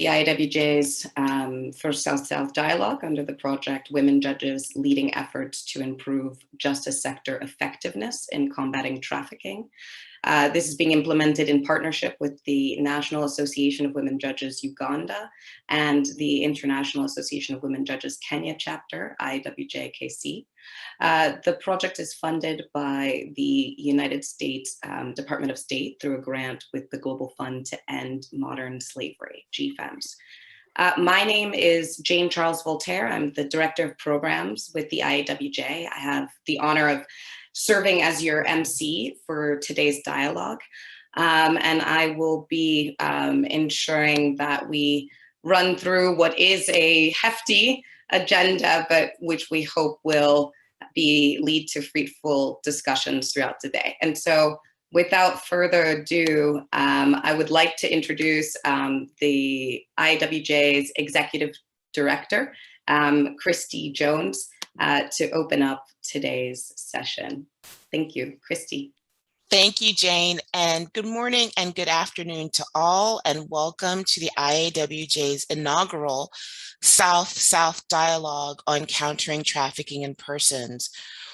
the IAWJ's first South-South dialogue under the project Women Judges Leading Efforts to Improve Justice Sector Effectiveness in Combating Trafficking. This is being implemented in partnership with the National Association of Women Judges Uganda and the International Association of Women Judges Kenya chapter, IAWJ-KC. The project is funded by the United States Department of State through a grant with the Global Fund to End Modern Slavery, GFEMS. My name is Jane Charles Voltaire. I'm the Director of Programs with the IAWJ. I have the honor of serving as your MC for today's dialogue. And I will be ensuring that we run through what is a hefty agenda, but which we hope will lead to fruitful discussions throughout the day. And so without further ado, I would like to introduce the IAWJ's Executive Director, Christy Jones, to open up today's session. Thank you, Christy. Thank you, Jane, and good morning and good afternoon to all, and welcome to the IAWJ's inaugural South-South Dialogue on Countering Trafficking in Persons.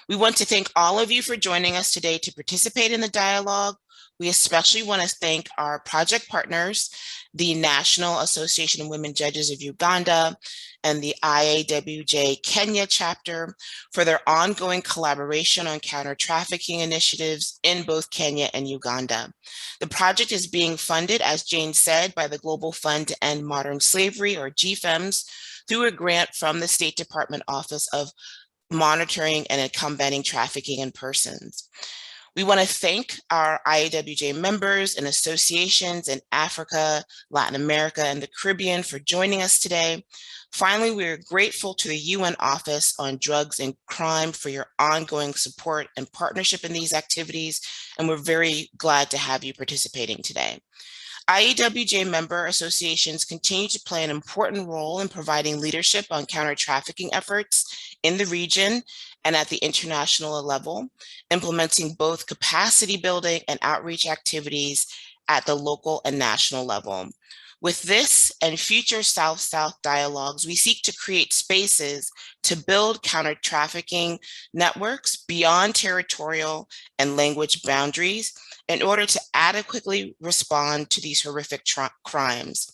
We want to thank all of you for joining us today to participate in the dialogue. We especially want to thank our project partners, the National Association of Women Judges of Uganda and the IAWJ Kenya chapter for their ongoing collaboration on counter-trafficking initiatives in both Kenya and Uganda. The project is being funded, as Jane said, by the Global Fund to End Modern Slavery, or GFEMS, through a grant from the State Department Office of Monitoring and Combating Trafficking in Persons. We want to thank our IAWJ members and associations in Africa, Latin America, and the Caribbean for joining us today. Finally, we are grateful to the UN Office on Drugs and Crime for your ongoing support and partnership in these activities, and we're very glad to have you participating today. IAWJ member associations continue to play an important role in providing leadership on counter-trafficking efforts in the region and at the international level, implementing both capacity building and outreach activities at the local and national level. With this and future South-South dialogues, we seek to create spaces to build counter-trafficking networks beyond territorial and language boundaries in order to adequately respond to these horrific crimes.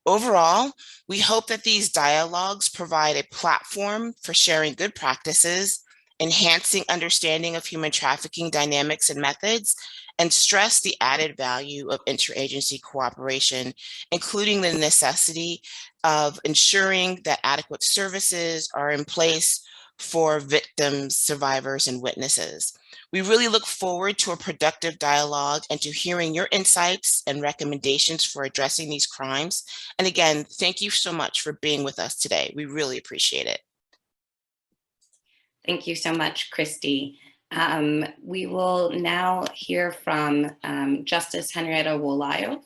Overall, we hope that these dialogues provide a platform for sharing good practices, enhancing understanding of human trafficking dynamics and methods, and stress the added value of interagency cooperation, including the necessity of ensuring that adequate services are in place for victims, survivors, and witnesses. We really look forward to a productive dialogue and to hearing your insights and recommendations for addressing these crimes. And again, thank you so much for being with us today. We really appreciate it. Thank you so much, Christy. We will now hear from Justice Henrietta Wolayo,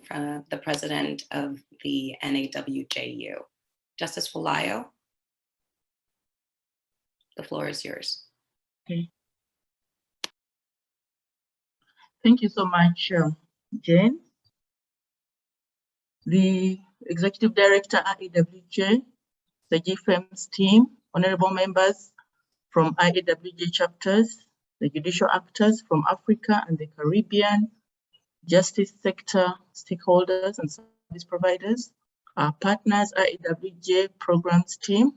the president of the NAWJU. Justice Wolayo, the floor is yours. Okay. Thank you so much, Jane. The Executive Director at IAWJ, the GFEMS team, honorable members from IAWJ chapters, the judicial actors from Africa and the Caribbean, justice sector stakeholders and service providers, our partners, IAWJ programs team,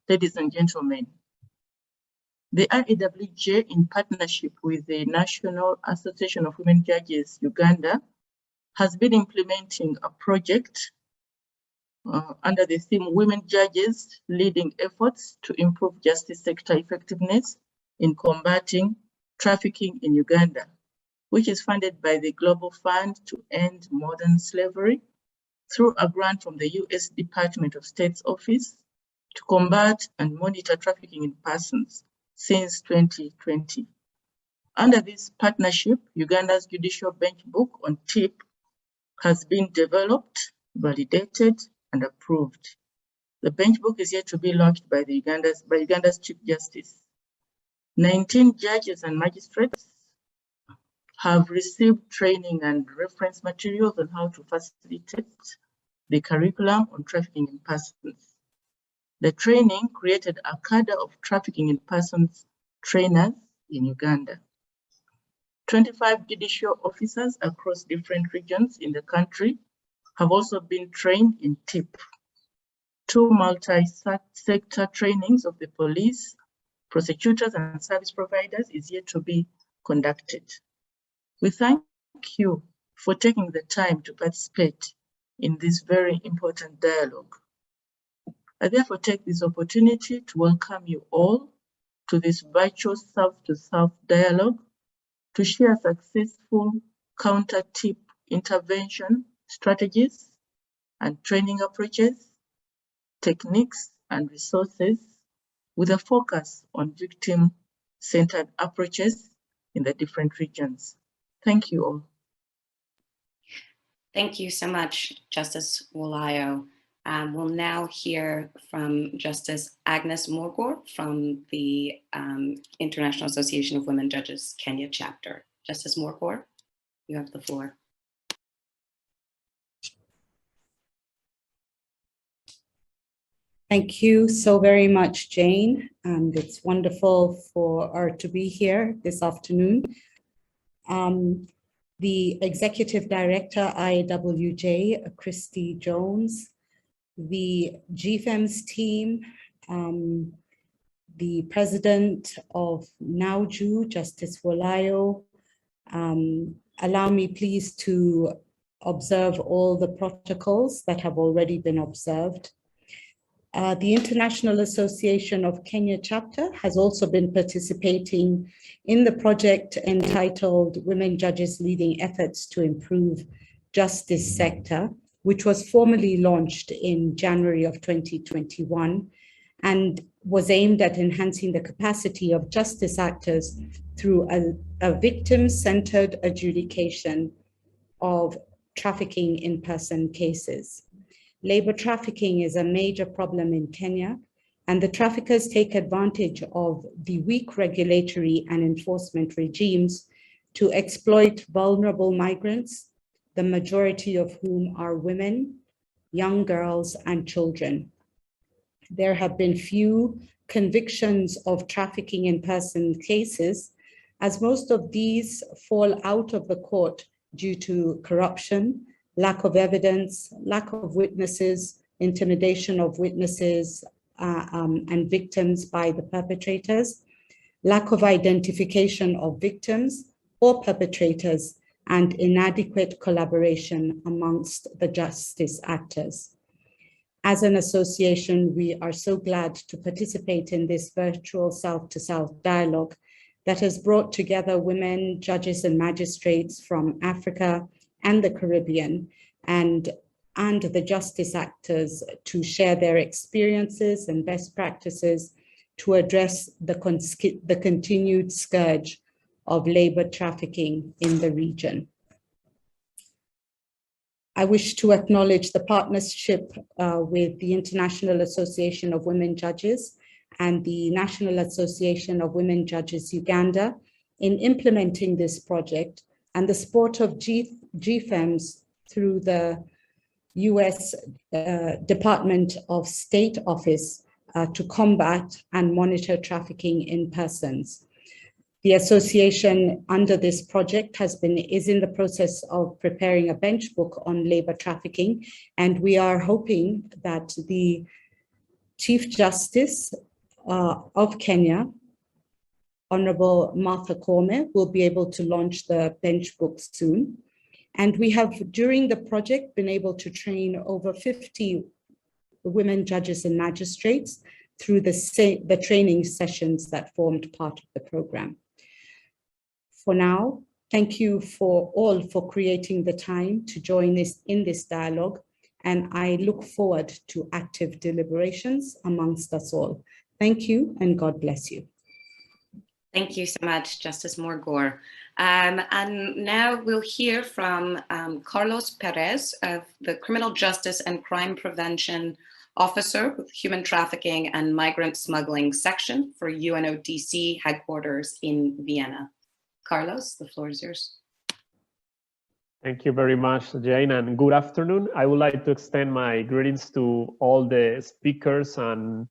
ladies and gentlemen. The IAWJ, in partnership with the National Association of Women Judges Uganda, has been implementing a project under the theme Women Judges Leading Efforts to Improve Justice Sector Effectiveness in Combating Trafficking in Uganda, which is funded by the Global Fund to End Modern Slavery through a grant from the US Department of State's Office to Combat and Monitor Trafficking in Persons since 2020. Under this partnership, Uganda's Judicial Bench Book on TIP has been developed, validated, and approved. The Bench Book is yet to be launched by Uganda's Chief Justice. 19 judges and magistrates have received training and reference materials on how to facilitate the curriculum on trafficking in persons. The training created a cadre of trafficking in persons trainers in Uganda. 25 judicial officers across different regions in the country have also been trained in TIP. 2 multi-sector trainings of the police, prosecutors, and service providers is yet to be conducted. We thank you for taking the time to participate in this very important dialogue. I therefore take this opportunity to welcome you all to this virtual South-to-South dialogue to share successful counter-TIP intervention strategies and training approaches, techniques, and resources with a focus on victim-centered approaches in the different regions. Thank you all. Thank you so much, Justice Wolayo. We'll now hear from Justice Agnes Morgor from the International Association of Women Judges Kenya chapter. Justice Morgor, you have the floor. Thank you so very much, Jane. And it's wonderful for her to be here this afternoon. The Executive Director, IAWJ, Christy Jones, the GFEMS team, the President of NAWJU, Justice Wolayo. Allow me please to observe all the protocols that have already been observed. The International Association of Kenya chapter has also been participating in the project entitled Women Judges Leading Efforts to Improve Justice Sector, which was formally launched in January of 2021 and was aimed at enhancing the capacity of justice actors through a victim-centered adjudication of trafficking in person cases. Labor trafficking is a major problem in Kenya, and the traffickers take advantage of the weak regulatory and enforcement regimes to exploit vulnerable migrants, the majority of whom are women, young girls, and children. There have been few convictions of trafficking in person cases, as most of these fall out of the court due to corruption, lack of evidence, lack of witnesses, intimidation of witnesses and victims by the perpetrators, lack of identification of victims or perpetrators, and inadequate collaboration amongst the justice actors. As an association, we are so glad to participate in this virtual South-to-South dialogue that has brought together women, judges, and magistrates from Africa and the Caribbean, and the justice actors to share their experiences and best practices to address the continued scourge of labor trafficking in the region. I wish to acknowledge the partnership with the International Association of Women Judges and the National Association of Women Judges Uganda in implementing this project, and the support of GFEMS through the US Department of State Office to combat and monitor trafficking in persons. The association under this project is in the process of preparing a bench book on labor trafficking, and we are hoping that the Chief Justice of Kenya, Honorable Martha Koome, will be able to launch the bench book soon. And we have, during the project, been able to train over 50 women judges and magistrates through the training sessions that formed part of the program. For now, thank you all for creating the time to join in this dialogue, and I look forward to active deliberations amongst us all. Thank you, and God bless you. Thank you so much, Justice Morgor. And now we'll hear from Carlos Perez, the Criminal Justice and Crime Prevention Officer with Human Trafficking and Migrant Smuggling Section for UNODC headquarters in Vienna. Carlos, the floor is yours. Thank you very much, Jane, and good afternoon. I would like to extend my greetings to all the speakers and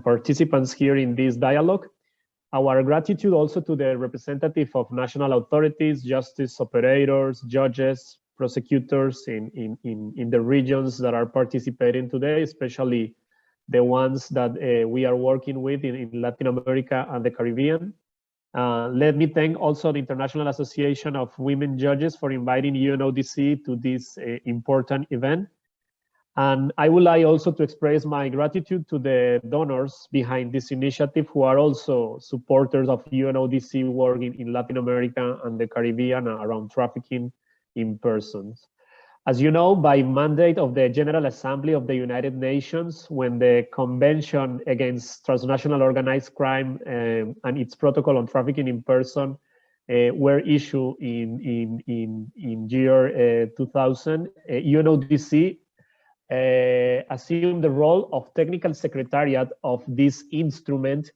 participants here in this dialogue. Our gratitude also to the representative of national authorities, justice operators, judges, prosecutors in the regions that are participating today, especially the ones that we are working with in Latin America and the Caribbean. Let me thank also the International Association of Women Judges for inviting UNODC to this important event. And I would like also to express my gratitude to the donors behind this initiative who are also supporters of UNODC work in Latin America and the Caribbean around trafficking in persons. As you know, by mandate of the General Assembly of the United Nations, when the Convention Against Transnational Organized Crime and its protocol on trafficking in person were issued in year 2000, UNODC assumed the role of technical secretariat of this instrument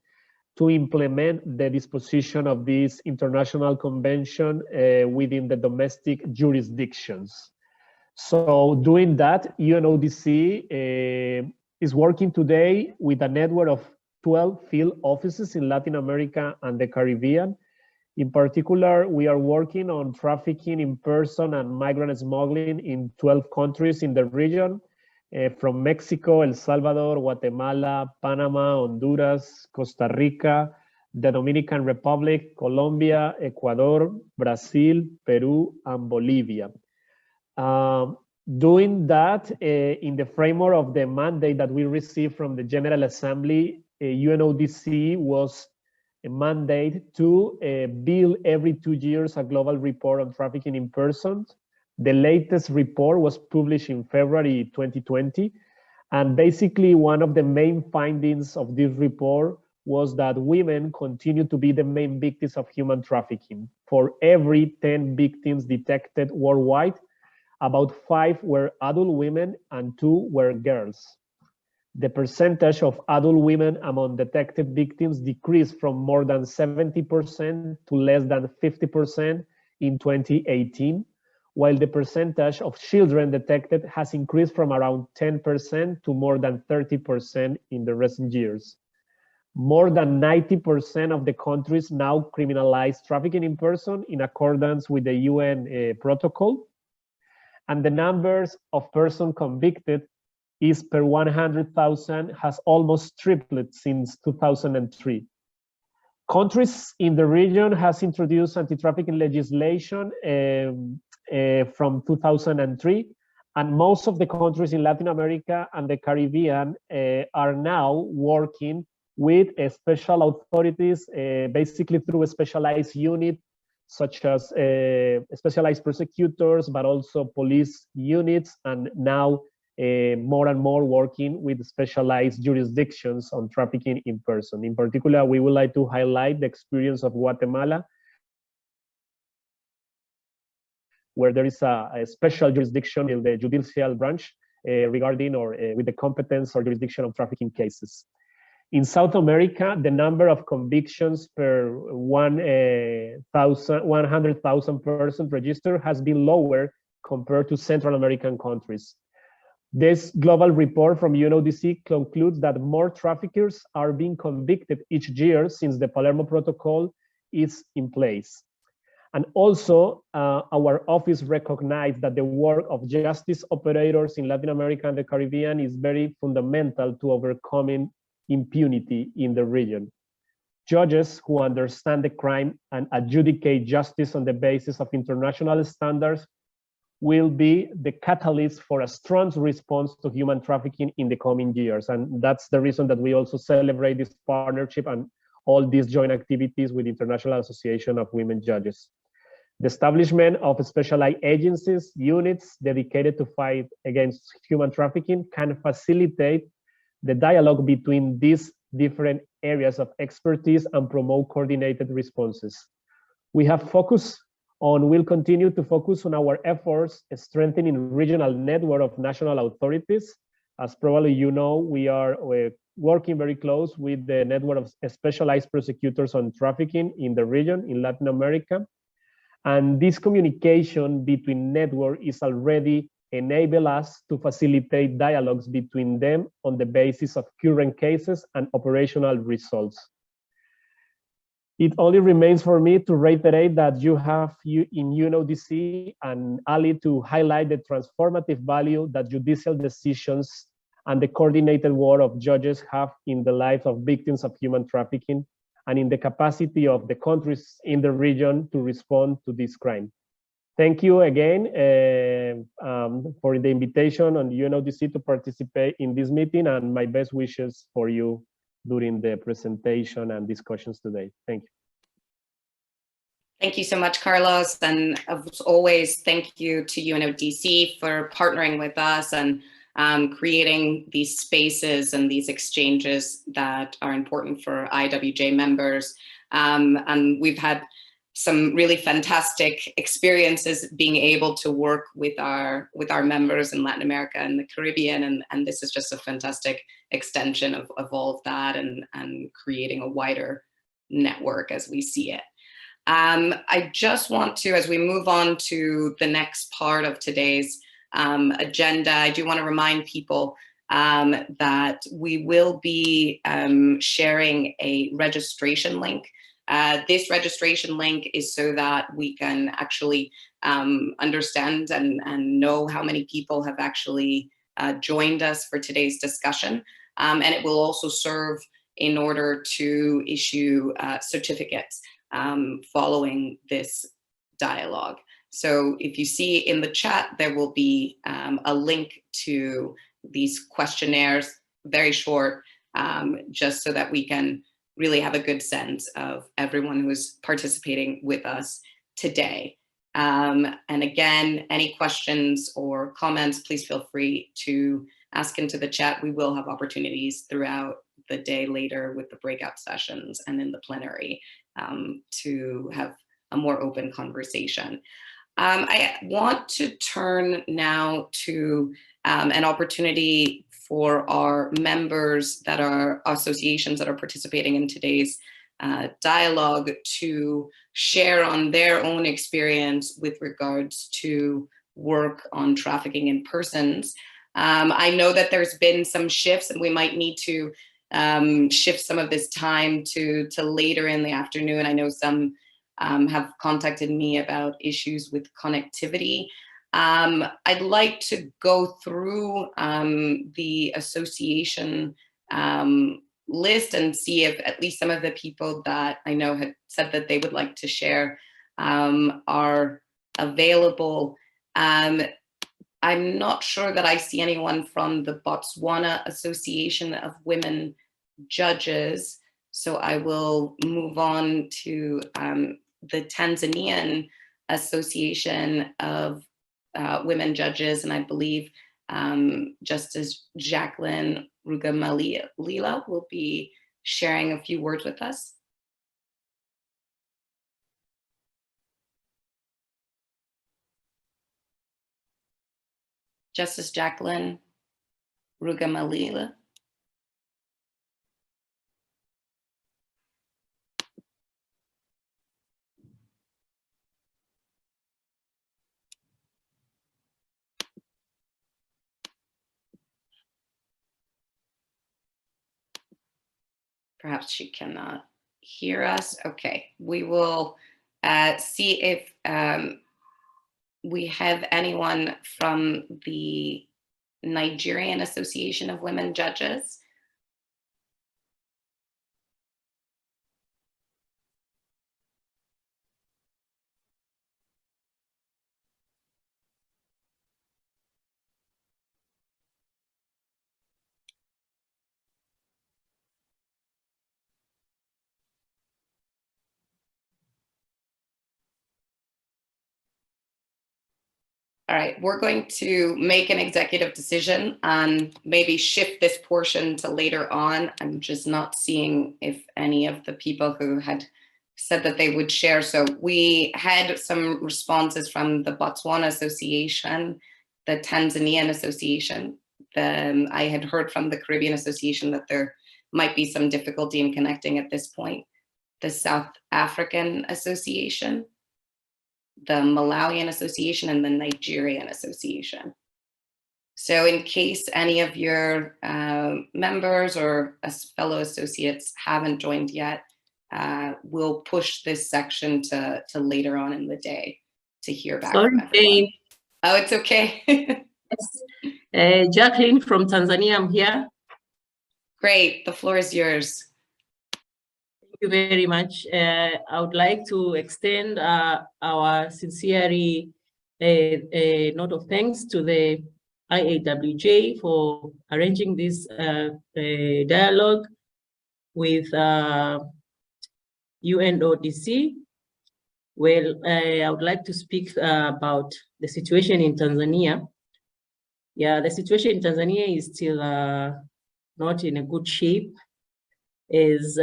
to implement the disposition of this international convention within the domestic jurisdictions. So doing that, UNODC is working today with a network of 12 field offices in Latin America and the Caribbean. In particular, we are working on trafficking in person and migrant smuggling in 12 countries in the region, from Mexico, El Salvador, Guatemala, Panama, Honduras, Costa Rica, the Dominican Republic, Colombia, Ecuador, Brazil, Peru, and Bolivia. Doing that in the framework of the mandate that we received from the General Assembly, UNODC was a mandate to build every 2 years a global report on trafficking in persons. The latest report was published in February 2020. And basically one of the main findings of this report was that women continue to be the main victims of human trafficking. For every 10 victims detected worldwide, about 5 were adult women and 2 were girls. The percentage of adult women among detected victims decreased from more than 70% to less than 50% in 2018, while the percentage of children detected has increased from around 10% to more than 30% in the recent years. More than 90% of the countries now criminalize trafficking in person in accordance with the UN protocol. And the numbers of persons convicted is per 100,000 has almost tripled since 2003. Countries in the region has introduced anti-trafficking legislation from 2003, and most of the countries in Latin America and the Caribbean are now working with special authorities, basically through a specialized unit, such as specialized prosecutors, but also police units, and now more and more working with specialized jurisdictions on trafficking in person. In particular, we would like to highlight the experience of Guatemala, where there is a special jurisdiction in the judicial branch regarding or with the competence or jurisdiction of trafficking cases. In South America, the number of convictions per 100,000 persons registered has been lower compared to Central American countries. This global report from UNODC concludes that more traffickers are being convicted each year since the Palermo Protocol is in place. And also, our office recognized that the work of justice operators in Latin America and the Caribbean is very fundamental to overcoming impunity in the region. Judges who understand the crime and adjudicate justice on the basis of international standards will be the catalyst for a strong response to human trafficking in the coming years. And that's the reason that we also celebrate this partnership and all these joint activities with the International Association of Women Judges. The establishment of specialized agencies, units dedicated to fight against human trafficking can facilitate the dialogue between these different areas of expertise and promote coordinated responses. We have focused on, we'll continue to focus on our efforts strengthening regional network of national authorities. As probably you know, we are working very close with the network of specialized prosecutors on trafficking in the region in Latin America. And this communication between network is already enable us to facilitate dialogues between them on the basis of current cases and operational results. It only remains for me to reiterate that you have in UNODC and Ali to highlight the transformative value that judicial decisions and the coordinated work of judges have in the lives of victims of human trafficking and in the capacity of the countries in the region to respond to this crime. Thank you again for the invitation on UNODC to participate in this meeting, and my best wishes for you during the presentation and discussions today. Thank you. Thank you so much, Carlos. And as always, thank you to UNODC for partnering with us and creating these spaces and these exchanges that are important for IAWJ members. And we've had some really fantastic experiences being able to work with our members in Latin America and the Caribbean, and this is just a fantastic extension of all of that and creating a wider network as we see it. I just want to, as we move on to the next part of today's agenda, I do want to remind people that we will be sharing a registration link. This registration link is so that we can actually understand and know how many people have actually joined us for today's discussion. And it will also serve in order to issue certificates following this dialogue. So if you see in the chat, there will be a link to these questionnaires, very short, just so that we can really have a good sense of everyone who is participating with us today. And again, any questions or comments, please feel free to ask into the chat. We will have opportunities throughout the day later with the breakout sessions and in the plenary to have a more open conversation. I want to turn now to an opportunity for our members that are associations that are participating in today's dialogue to share on their own experience with regards to work on trafficking in persons. I know that there's been some shifts and we might need to shift some of this time to later in the afternoon. I know some have contacted me about issues with connectivity. I'd like to go through the association list and see if at least some of the people that I know had said that they would like to share are available. I'm not sure that I see anyone from the Botswana Association of Women Judges, so I will move on to the Tanzanian Association of Women Judges, and I believe Justice Jacqueline Rugemalila will be sharing a few words with us. Justice Jacqueline Rugemalila. Perhaps she cannot hear us. Okay, we will see if we have anyone from the Nigerian Association of Women Judges. All right, we're going to make an executive decision and maybe shift this portion to later on. I'm just not seeing if any of the people who had said that they would share. So we had some responses from the Botswana Association, the Tanzanian Association. I had heard from the Caribbean Association that there might be some difficulty in connecting at this point. The South African Association, the Malawian Association, and the Nigerian Association. So in case any of your members or fellow associates haven't joined yet, we'll push this section to later on in the day to hear back from everyone. Jane. Oh, it's okay. Yes. Jacqueline from Tanzania, I'm here. Great, the floor is yours. Thank you very much. I would like to extend our sincere note of thanks to the IAWJ for arranging this dialogue with UNODC. Well, I would like to speak about the situation in Tanzania. Yeah, the situation in Tanzania is still not in a good shape, as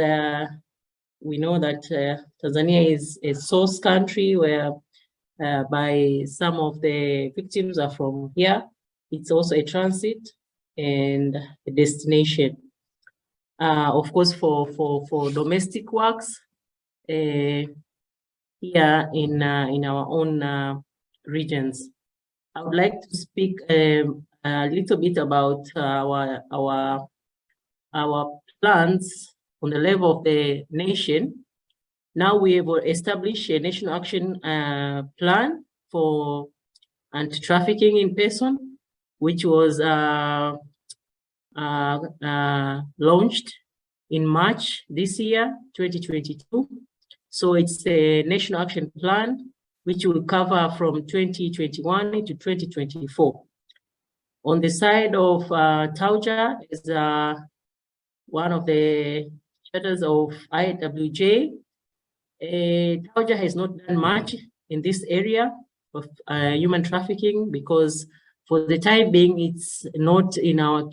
we know that Tanzania is a source country where by some of the victims are from here. It's also a transit and a destination. Of course, for domestic works here in our own regions. I would like to speak a little bit about our plans on the level of the nation. Now we have established a national action plan for anti-trafficking in person, which was launched in March this year, 2022. So it's a national action plan which will cover from 2021 to 2024. On the side of NAWJU is one of the chapters of IAWJ. NAWJU has not done much in this area of human trafficking because for the time being it's not in our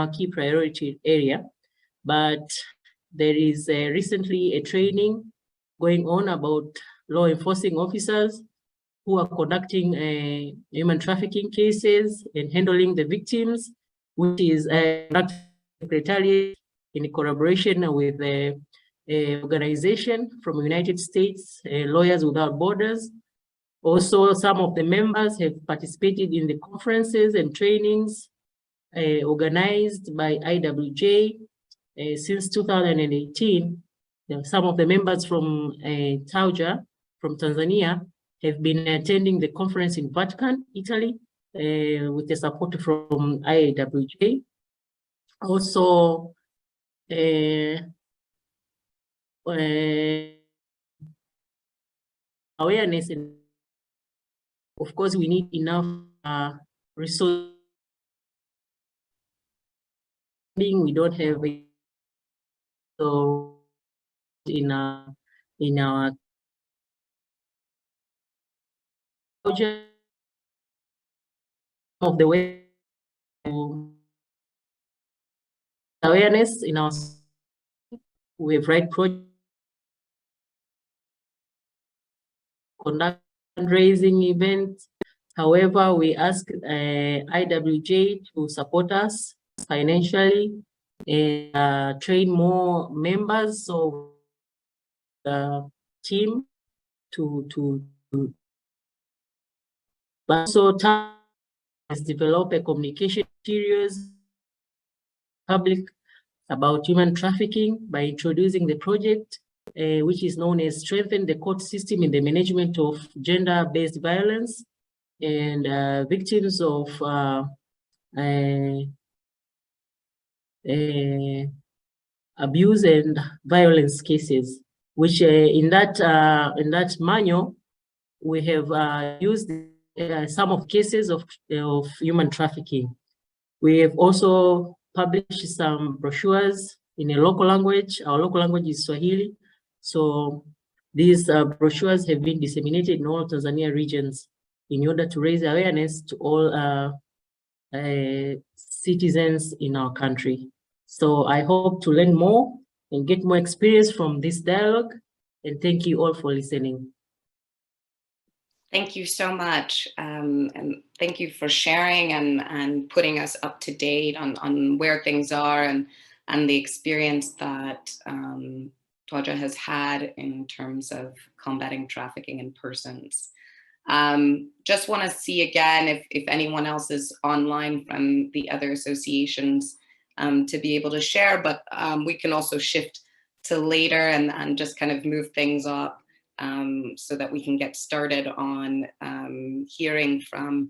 key priority area, but there is recently a training going on about law enforcing officers who are conducting human trafficking cases and handling the victims, which is conducted secretariat in collaboration with the organization from the United States, Lawyers Without Borders. Also, some of the members have participated in the conferences and trainings organized by IAWJ since 2018. Some of the members from NAWJU from Tanzania have been attending the conference in Vatican, Italy, with the support from IAWJ. Also, awareness, and of course, we need enough resources. We don't have it, so in our of the way awareness in our, we have right project conduct fundraising events. However, we ask IAWJ to support us financially and train more members of the team but also has developed a communication materials public about human trafficking by introducing the project, which is known as Strengthen the Court System in the Management of Gender-Based Violence and Victims of Abuse and Violence Cases, which in that manual, we have used some of cases of human trafficking. We have also published some brochures in a local language. Our local language is Swahili. So these brochures have been disseminated in all Tanzania regions in order to raise awareness to all citizens in our country. So I hope to learn more and get more experience from this dialogue. And thank you all for listening. Thank you so much. And thank you for sharing and putting us up to date on where things are and the experience that project has had in terms of combating trafficking in persons. Just want to see again if anyone else is online from the other associations to be able to share, but we can also shift to later and just kind of move things up so that we can get started on hearing from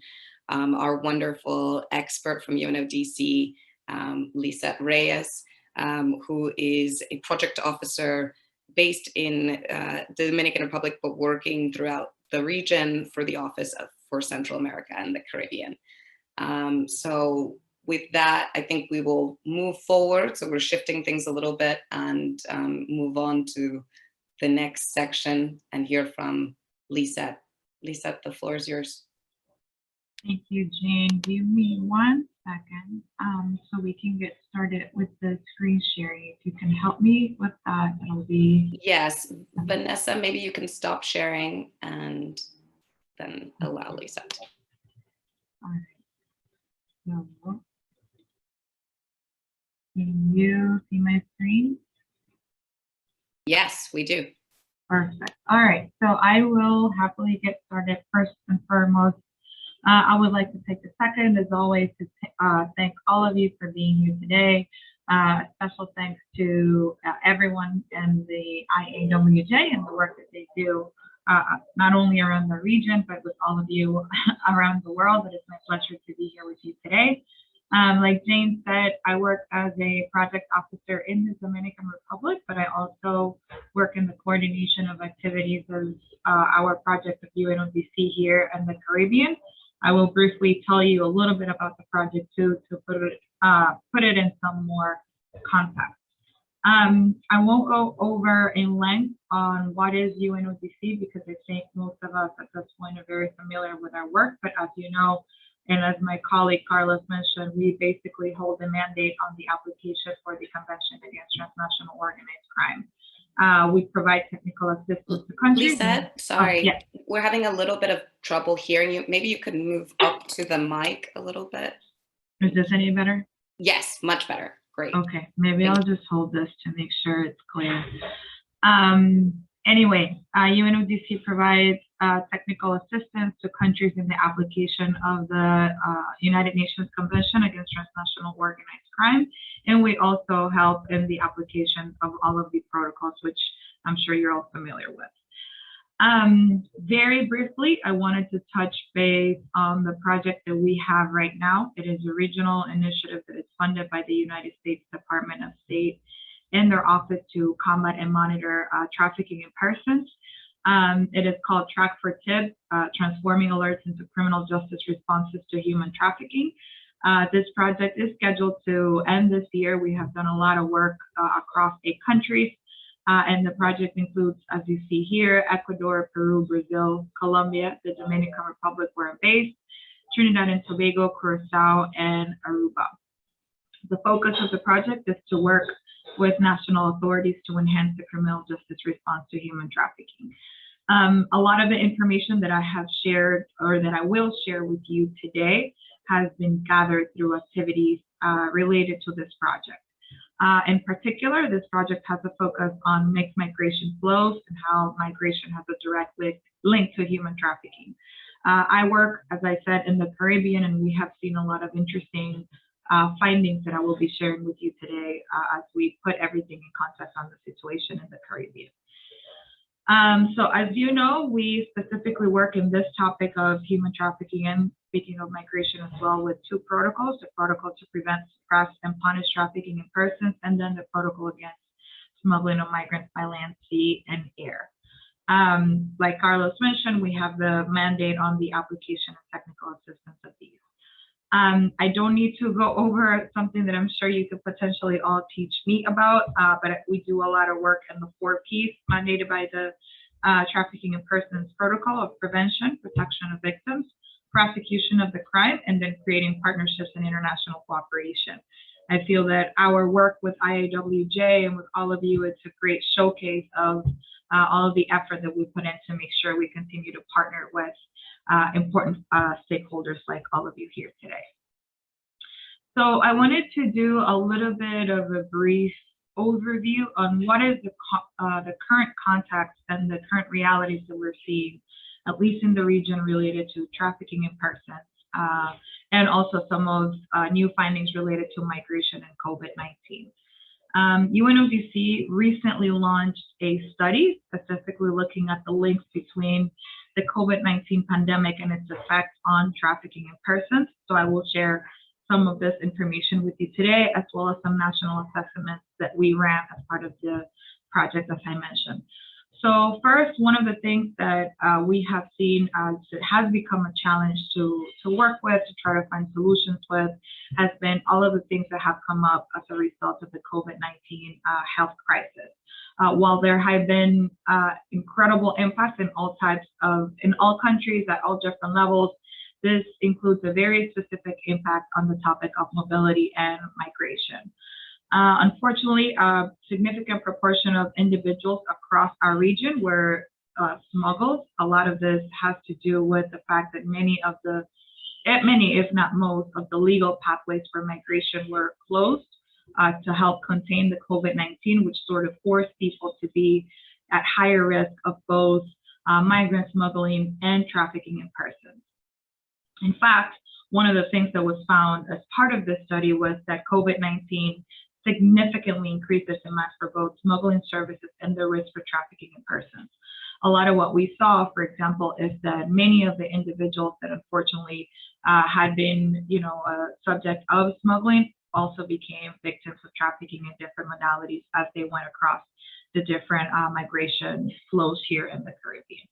our wonderful expert from UNODC, Lisette Reyes, who is a project officer based in the Dominican Republic, but working throughout the region for the Office for Central America and the Caribbean. So with that, I think we will move forward. So we're shifting things a little bit and move on to the next section and hear from Lisette. Lisette, the floor is yours. Thank you, Jane. Give me 1 second so we can get started with the screen sharing. If you can help me with that, it'll be... Yes, Vanessa, maybe you can stop sharing and then allow Lisette. All right. So, can you see my screen? Yes, we do. Perfect. All right, so I will happily get started. First and foremost, I would like to take a second, as always, to thank all of you for being here today. Special thanks to everyone in the IAWJ and the work that they do, not only around the region, but with all of you around the world. It is my pleasure to be here with you today. Like Jane said, I work as a project officer in the Dominican Republic, but I also work in the coordination of activities of our project of UNODC here in the Caribbean. I will briefly tell you a little bit about the project too, to put it in some more context. I won't go over in length on what is UNODC because I think most of us at this point are very familiar with our work, but as you know, and as my colleague Carlos mentioned, we basically hold a mandate on the application for the Convention Against Transnational Organized Crime. We provide technical assistance to countries. Lisette, sorry, yeah. We're having a little bit of trouble hearing you. Maybe you could move up to the mic a little bit. Is this any better? Yes, much better. Great. Okay, maybe I'll just hold this to make sure it's clear. Anyway, UNODC provides technical assistance to countries in the application of the United Nations Convention Against Transnational Organized Crime, and we also help in the application of all of the protocols, which I'm sure you're all familiar with. Very briefly, I wanted to touch base on the project that we have right now. It is a regional initiative that is funded by the United States Department of State in their office to combat and monitor trafficking in persons. It is called Track for TIB, Transforming Alerts into Criminal Justice Responses to Human Trafficking. This project is scheduled to end this year. We have done a lot of work across 8 countries, and the project includes, as you see here, Ecuador, Peru, Brazil, Colombia, the Dominican Republic where I'm based, Trinidad and Tobago, Curacao, and Aruba. The focus of the project is to work with national authorities to enhance the criminal justice response to human trafficking. A lot of the information that I have shared or that I will share with you today has been gathered through activities related to this project. In particular, this project has a focus on mixed migration flows and how migration has a direct link to human trafficking. I work, as I said, in the Caribbean, and we have seen a lot of interesting findings that I will be sharing with you today as we put everything in context on the situation in the Caribbean. So as you know, we specifically work in this topic of human trafficking and speaking of migration as well with 2 protocols, the protocol to prevent, suppress, and punish trafficking in persons, and then the protocol against smuggling of migrants by land, sea, and air. Like Carlos mentioned, we have the mandate on the application of technical assistance of these. I don't need to go over something that I'm sure you could potentially all teach me about, but we do a lot of work in the 4 Ps mandated by the Trafficking in Persons Protocol of prevention, protection of victims, prosecution of the crime, and then creating partnerships and international cooperation. I feel that our work with IAWJ and with all of you is a great showcase of all of the effort that we put in to make sure we continue to partner with important stakeholders like all of you here today. So I wanted to do a little bit of a brief overview on what is the current context and the current realities that we're seeing, at least in the region, related to trafficking in persons, and also some of new findings related to migration and COVID-19. UNODC recently launched a study specifically looking at the links between the COVID-19 pandemic and its effect on trafficking in persons. So I will share some of this information with you today, as well as some national assessments that we ran as part of the project, as I mentioned. So first, one of the things that we have seen as it has become a challenge to work with, to try to find solutions with, has been all of the things that have come up as a result of the COVID-19 health crisis. While there have been incredible impacts in all countries at all different levels, this includes a very specific impact on the topic of mobility and migration. Unfortunately, a significant proportion of individuals across our region were smuggled. A lot of this has to do with the fact that many, if not most, of the legal pathways for migration were closed to help contain the COVID-19, which sort of forced people to be at higher risk of both migrant smuggling and trafficking in persons. In fact, one of the things that was found as part of this study was that COVID-19 significantly increased the demand for both smuggling services and the risk for trafficking in persons. A lot of what we saw, for example, is that many of the individuals that unfortunately had been, subject of smuggling also became victims of trafficking in different modalities as they went across the different migration flows here in the Caribbean.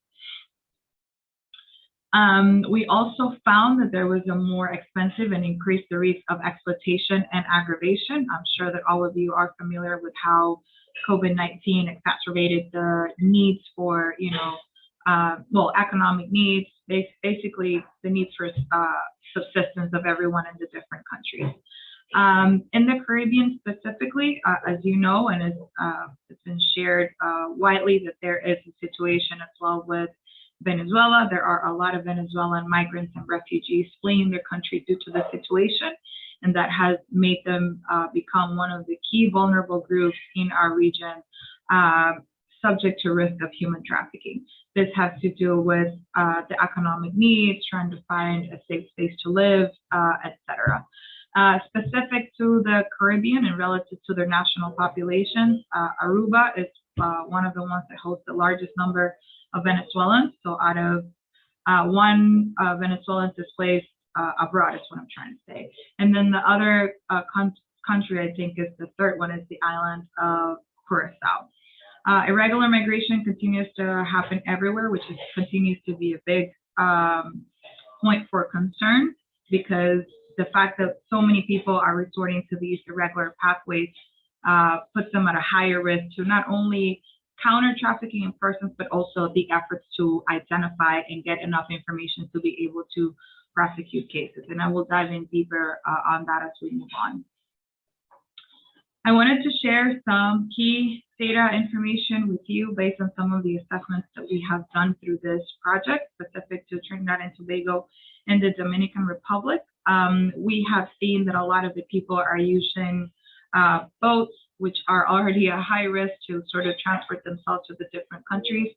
We also found that there was a more expensive and increased the risk of exploitation and aggravation. I'm sure that all of you are familiar with how COVID-19 exacerbated the needs for, economic needs, basically the needs for subsistence of everyone in the different countries. In the Caribbean specifically, as you know, and it's been shared widely, that there is a situation as well with Venezuela. There are a lot of Venezuelan migrants and refugees fleeing their country due to the situation, and that has made them become one of the key vulnerable groups in our region, subject to risk of human trafficking. This has to do with the economic needs, trying to find a safe space to live, etc. Specific to the Caribbean and relative to their national populations, Aruba is one of the ones that hosts the largest number of Venezuelans. So out of one Venezuelans displaced abroad is what I'm trying to say. And then the other country, I think, is the third one, is the island of Curacao. Irregular migration continues to happen everywhere, which continues to be a big point for concern, because the fact that so many people are resorting to these irregular pathways puts them at a higher risk to not only counter trafficking in persons, but also the efforts to identify and get enough information to be able to prosecute cases. And I will dive in deeper on that as we move on. I wanted to share some key data information with you based on some of the assessments that we have done through this project, specific to Trinidad and Tobago and the Dominican Republic. We have seen that a lot of the people are using boats, which are already a high risk, to sort of transport themselves to the different countries.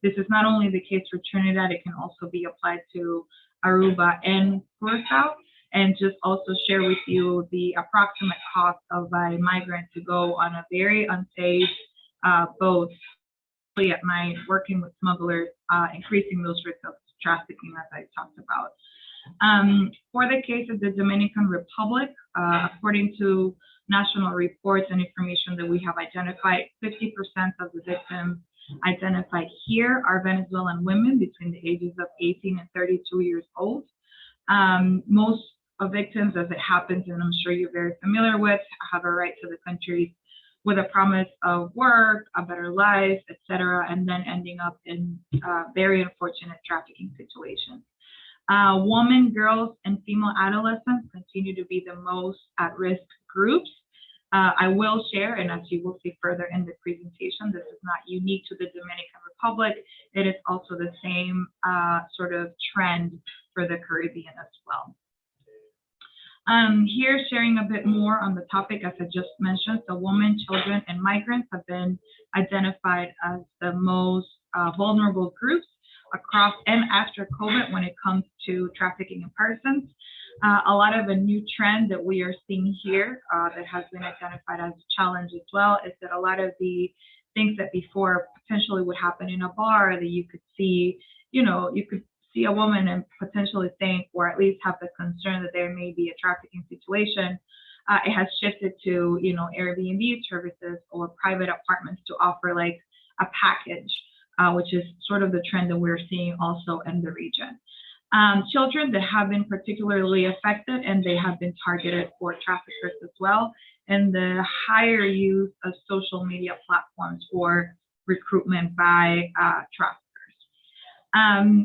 This is not only the case for Trinidad, it can also be applied to Aruba and Curacao. And just also share with you the approximate cost of a migrant to go on a very unsafe boat at night, working with smugglers, increasing those risks of trafficking, as I talked about. For the case of the Dominican Republic, according to national reports and information that we have identified, 50% of the victims identified here are Venezuelan women between the ages of 18 and 32 years old. Most victims, as it happens, and I'm sure you're very familiar with, have a right to the country with a promise of work, a better life, etc., and then ending up in very unfortunate trafficking situations. Women, girls, and female adolescents continue to be the most at-risk groups. I will share, and as you will see further in the presentation, this is not unique to the Dominican Republic. It is also the same sort of trend for the Caribbean as well. Here, sharing a bit more on the topic, as I just mentioned, so women, children, and migrants have been identified as the most vulnerable groups across and after COVID when it comes to trafficking in persons. A lot of a new trend that we are seeing here that has been identified as a challenge as well is that a lot of the things that before potentially would happen in a bar that you could see, you could see a woman and potentially think, or at least have the concern that there may be a trafficking situation. It has shifted to, Airbnb services or private apartments to offer like a package, which is sort of the trend that we're seeing also in the region. Children that have been particularly affected and they have been targeted for traffickers as well, and the higher use of social media platforms for recruitment by traffickers.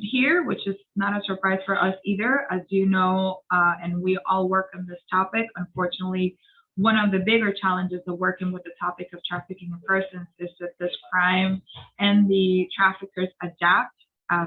Here, which is not a surprise for us either, as you know, and we all work on this topic, unfortunately, one of the bigger challenges of working with the topic of trafficking in persons is that this crime and the traffickers adapt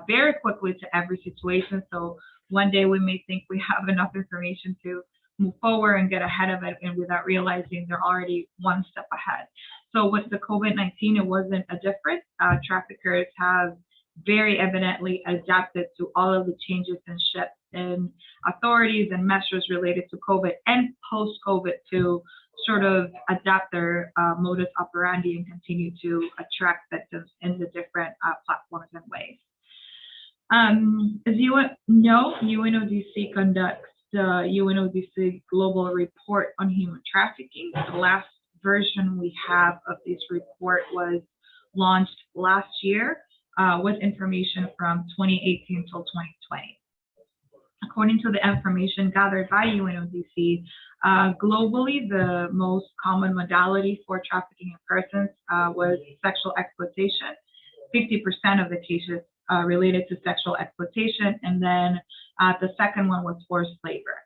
very quickly to every situation. So one day we may think we have enough information to move forward and get ahead of it, and without realizing they're already one step ahead. So with the COVID-19, it wasn't a difference. Traffickers have very evidently adapted to all of the changes and shifts in authorities and measures related to COVID and post-COVID to sort of adapt their modus operandi and continue to attract victims in the different platforms and ways. As you know, UNODC conducts the UNODC Global Report on Human Trafficking. The last version we have of this report was launched last year with information from 2018 till 2020. According to the information gathered by UNODC, globally, the most common modality for trafficking in persons was sexual exploitation. 50% of the cases related to sexual exploitation, and then the second one was forced labor.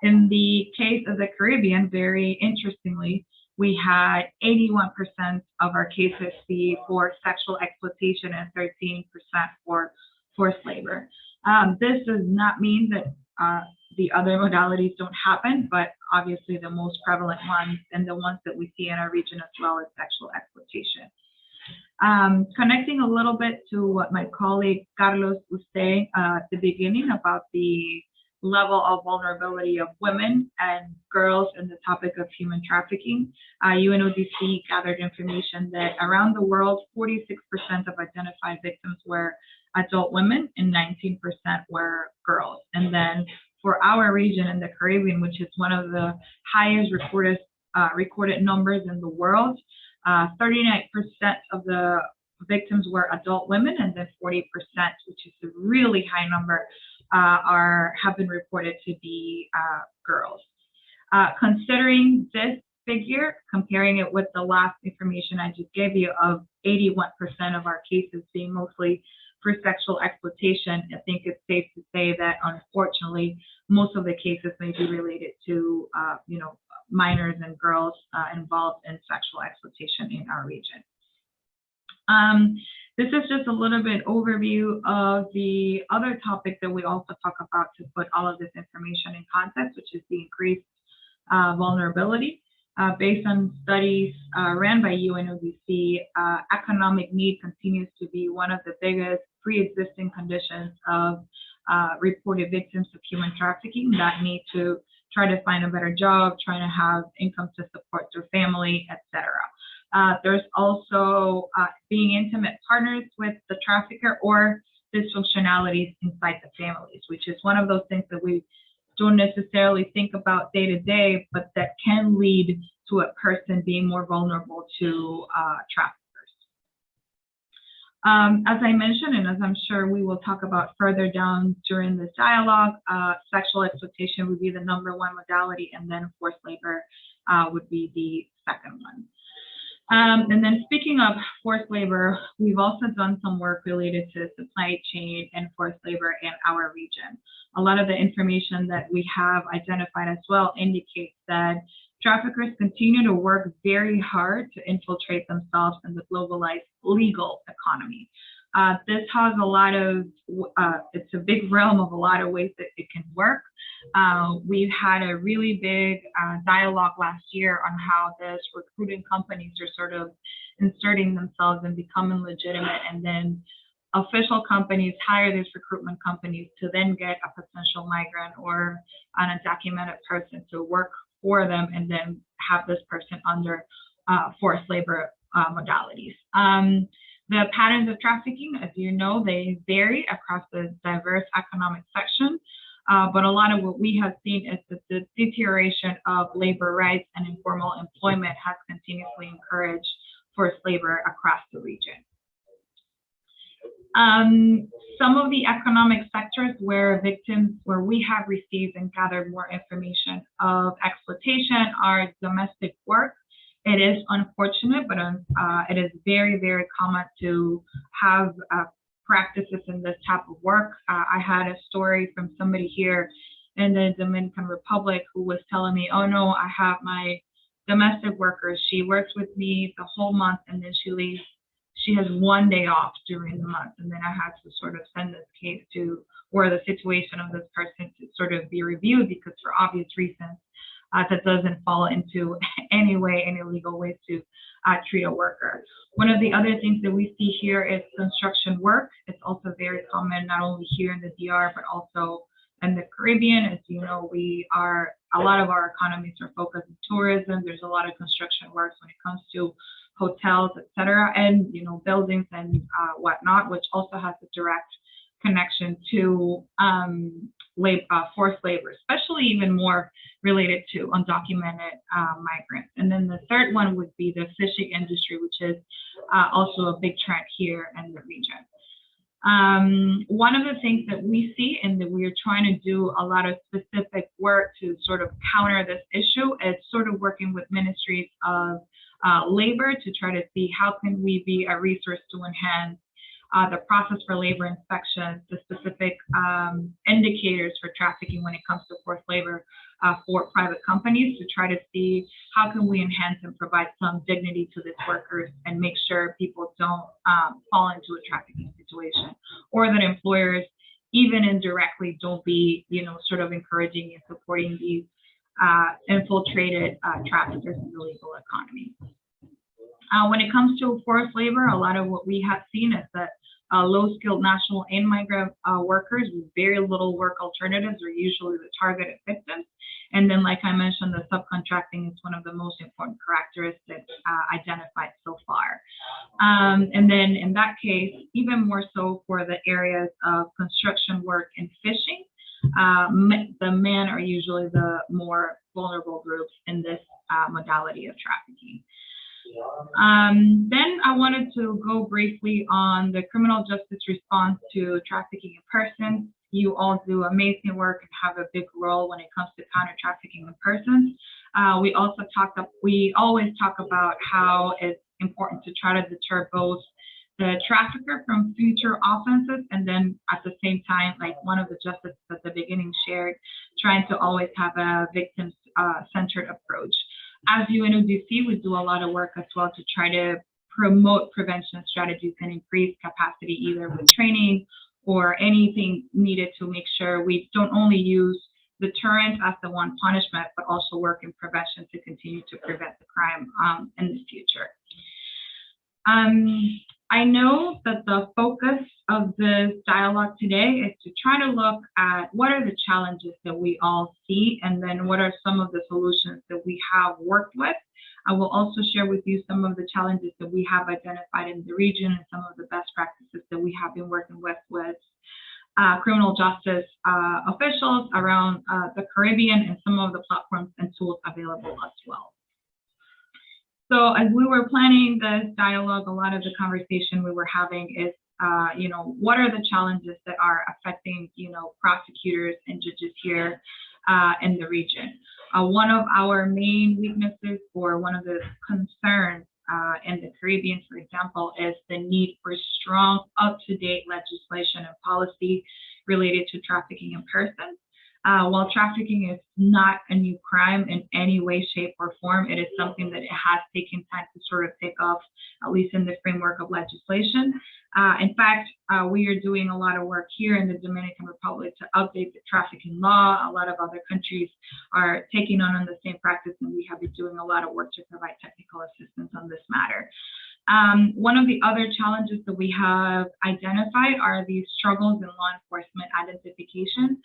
In the case of the Caribbean, very interestingly, we had 81% of our cases be for sexual exploitation and 13% for forced labor. This does not mean that the other modalities don't happen, but obviously the most prevalent ones and the ones that we see in our region as well is sexual exploitation. Connecting a little bit to what my colleague Carlos was saying at the beginning about the level of vulnerability of women and girls in the topic of human trafficking, UNODC gathered information that around the world, 46% of identified victims were adult women and 19% were girls. And then for our region in the Caribbean, which is one of the highest recorded numbers in the world, 39% of the victims were adult women, and then 40%, which is a really high number, have been reported to be girls. Considering this figure, comparing it with the last information I just gave you of 81% of our cases being mostly for sexual exploitation, I think it's safe to say that unfortunately most of the cases may be related to minors and girls involved in sexual exploitation in our region. This is just a little bit overview of the other topic that we also talk about to put all of this information in context, which is the increased vulnerability. Based on studies ran by UNODC, economic need continues to be one of the biggest pre-existing conditions of reported victims of human trafficking, that need to try to find a better job, trying to have income to support their family, etc. There's also being intimate partners with the trafficker or dysfunctionalities inside the families, which is one of those things that we don't necessarily think about day to day, but that can lead to a person being more vulnerable to traffickers. As I mentioned, and as I'm sure we will talk about further down during this dialogue, sexual exploitation would be the #1 modality, and then forced labor would be the second one. And then speaking of forced labor, we've also done some work related to supply chain and forced labor in our region. A lot of the information that we have identified as well indicates that traffickers continue to work very hard to infiltrate themselves in the globalized legal economy. This has a lot of, it's a big realm of a lot of ways that it can work. We've had a really big dialogue last year on how this recruiting companies are sort of inserting themselves and becoming legitimate, and then official companies hire these recruitment companies to then get a potential migrant or an undocumented person to work for them, and then have this person under forced labor modalities. The patterns of trafficking, as you know, they vary across the diverse economic section, but a lot of what we have seen is that the deterioration of labor rights and informal employment has continuously encouraged forced labor across the region. Some of the economic sectors where we have received and gathered more information of exploitation are domestic work. It is unfortunate, but it is very, very common to have practices in this type of work. I had a story from somebody here in the Dominican Republic who was telling me, oh no, I have my domestic worker. She works with me the whole month and then she leaves. She has 1 day off during the month. And then I had to sort of send this case to where the situation of this person to sort of be reviewed, because for obvious reasons, that doesn't fall into any legal way to treat a worker. One of the other things that we see here is construction work. It's also very common, not only here in the DR, but also in the Caribbean. As you know, a lot of our economies are focused on tourism. There's a lot of construction works when it comes to hotels, etc., and buildings and whatnot, which also has a direct connection to forced labor, especially even more related to undocumented migrants. And then the third one would be the fishing industry, which is also a big trend here in the region. One of the things that we see and that we are trying to do a lot of specific work to sort of counter this issue is sort of working with ministries of labor to try to see how can we be a resource to enhance the process for labor inspections, the specific indicators for trafficking when it comes to forced labor for private companies, to try to see how can we enhance and provide some dignity to these workers and make sure people don't fall into a trafficking situation, or that employers even indirectly don't be sort of encouraging and supporting these infiltrated traffickers in the legal economy. When it comes to forced labor, a lot of what we have seen is that low-skilled national and migrant workers with very little work alternatives are usually the targeted victims. And then, like I mentioned, the subcontracting is one of the most important characteristics identified so far. And then in that case, even more so for the areas of construction work and fishing, the men are usually the more vulnerable groups in this modality of trafficking. Then I wanted to go briefly on the criminal justice response to trafficking in persons. You all do amazing work and have a big role when it comes to counter trafficking in persons. We always talk about how it's important to try to deter both the trafficker from future offenses, and then at the same time, like one of the justices at the beginning shared, trying to always have a victim-centered approach. As UNODC, we do a lot of work as well to try to promote prevention strategies and increase capacity, either with training or anything needed to make sure we don't only use deterrence as the one punishment, but also work in prevention to continue to prevent the crime in the future. I know that the focus of this dialogue today is to try to look at what are the challenges that we all see, and then what are some of the solutions that we have worked with. I will also share with you some of the challenges that we have identified in the region and some of the best practices that we have been working with criminal justice officials around the Caribbean, and some of the platforms and tools available as well. So as we were planning this dialogue, a lot of the conversation we were having is, what are the challenges that are affecting, prosecutors and judges here in the region? One of our main weaknesses, or one of the concerns in the Caribbean, for example, is the need for strong, up-to-date legislation and policy related to trafficking in persons. While trafficking is not a new crime in any way, shape, or form, it is something that it has taken time to sort of take off, at least in the framework of legislation. In fact, we are doing a lot of work here in the Dominican Republic to update the trafficking law. A lot of other countries are taking on the same practice, and we have been doing a lot of work to provide technical assistance on this matter. One of the other challenges that we have identified are these struggles in law enforcement identification.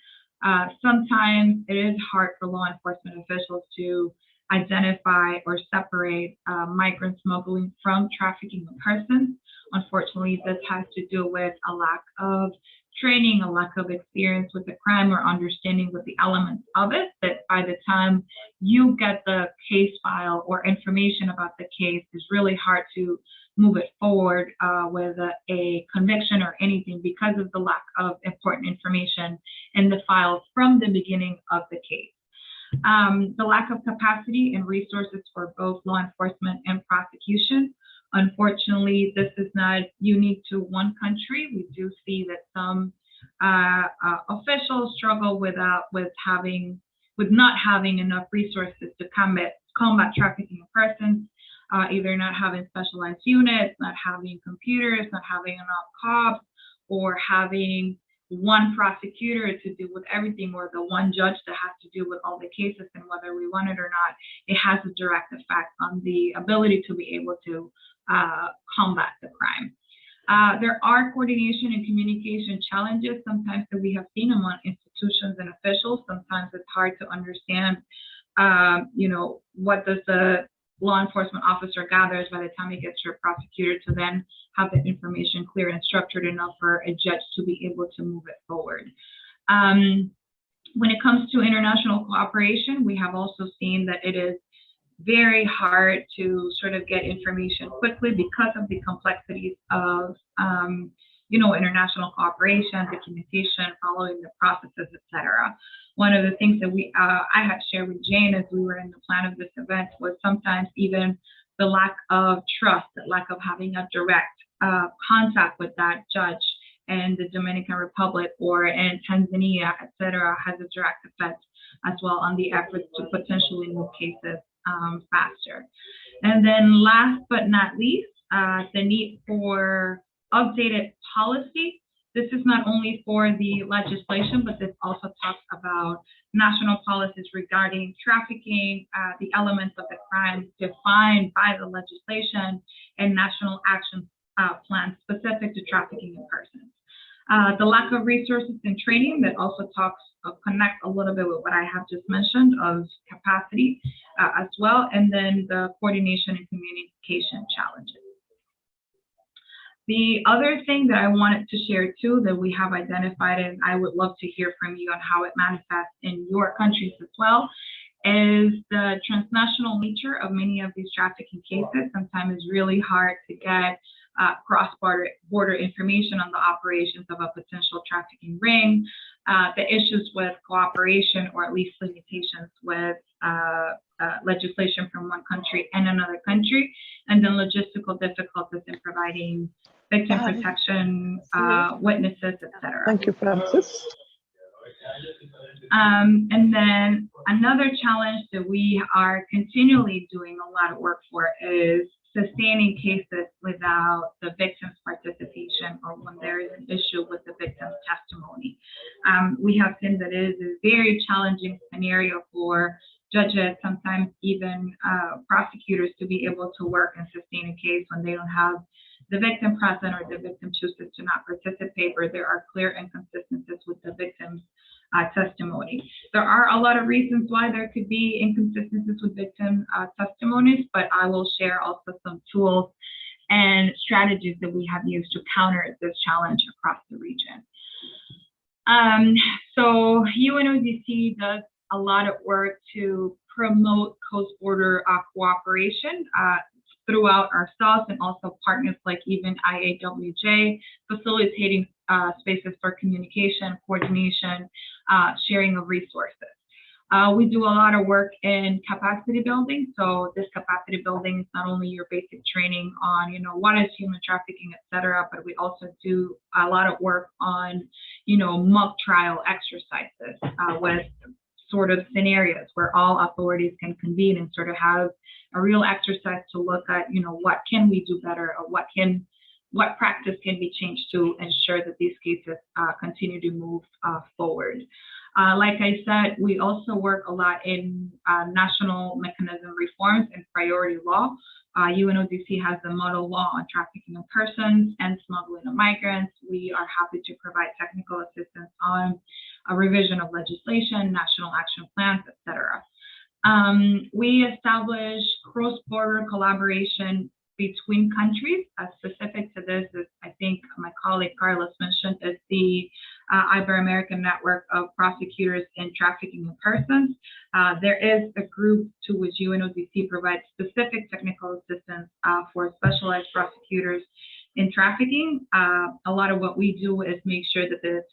Sometimes it is hard for law enforcement officials to identify or separate migrant smuggling from trafficking in persons. Unfortunately, this has to do with a lack of training, a lack of experience with the crime or understanding with the elements of it, that by the time you get the case file or information about the case, it's really hard to move it forward with a conviction or anything because of the lack of important information in the files from the beginning of the case. The lack of capacity and resources for both law enforcement and prosecution. Unfortunately, this is not unique to one country. We do see that some officials struggle with not having enough resources to combat trafficking in persons, either not having specialized units, not having computers, not having enough cops, or having one prosecutor to deal with everything, or the one judge that has to deal with all the cases, and whether we want it or not, it has a direct effect on the ability to be able to combat the crime. There are coordination and communication challenges sometimes that we have seen among institutions and officials. Sometimes it's hard to understand, what does the law enforcement officer gathers by the time it gets to a prosecutor to then have the information clear and structured enough for a judge to be able to move it forward. When it comes to international cooperation, we have also seen that it is very hard to sort of get information quickly because of the complexities of international cooperation, documentation, following the processes, etc. One of the things that I had shared with Jane as we were in the plan of this event was sometimes even the lack of trust, the lack of having a direct contact with that judge in the Dominican Republic or in Tanzania, etc., has a direct effect as well on the efforts to potentially move cases faster. And then last but not least, the need for updated policy. This is not only for the legislation, but this also talks about national policies regarding trafficking, the elements of the crime defined by the legislation, and national action plans specific to trafficking in persons. The lack of resources and training that also connect a little bit with what I have just mentioned of capacity as well, and then the coordination and communication challenges. The other thing that I wanted to share too that we have identified, and I would love to hear from you on how it manifests in your countries as well, is the transnational nature of many of these trafficking cases. Sometimes it's really hard to get cross-border information on the operations of a potential trafficking ring, the issues with cooperation or at least limitations with legislation from one country and another country, and then logistical difficulties in providing victim protection, witnesses, etc. Thank you, Francis. And then another challenge that we are continually doing a lot of work for is sustaining cases without the victim's participation or when there is an issue with the victim's testimony. We have seen that it is a very challenging scenario for judges, sometimes even prosecutors, to be able to work and sustain a case when they don't have the victim present or the victim chooses to not participate, or there are clear inconsistencies with the victim's testimony. There are a lot of reasons why there could be inconsistencies with victim testimonies, but I will share also some tools and strategies that we have used to counter this challenge across the region. So UNODC does a lot of work to promote cross-border cooperation throughout ourselves and also partners like even IAWJ, facilitating spaces for communication, coordination, sharing of resources. We do a lot of work in capacity building. So this capacity building is not only your basic training on, what is human trafficking, et cetera, but we also do a lot of work on, mock trial exercises with sort of scenarios where all authorities can convene and sort of have a real exercise to look at, what can we do better, or what practice can be changed to ensure that these cases continue to move forward. Like I said, we also work a lot in national mechanism reforms and priority law. UNODC has a model law on trafficking of persons and smuggling of migrants. We are happy to provide technical assistance on a revision of legislation, national action plans, etc. We establish cross-border collaboration between countries. Specific to this, is, I think my colleague Carlos mentioned, is the Ibero-American Network of Prosecutors in Trafficking of Persons. There is a group to which UNODC provides specific technical assistance for specialized prosecutors in trafficking. A lot of what we do is make sure that the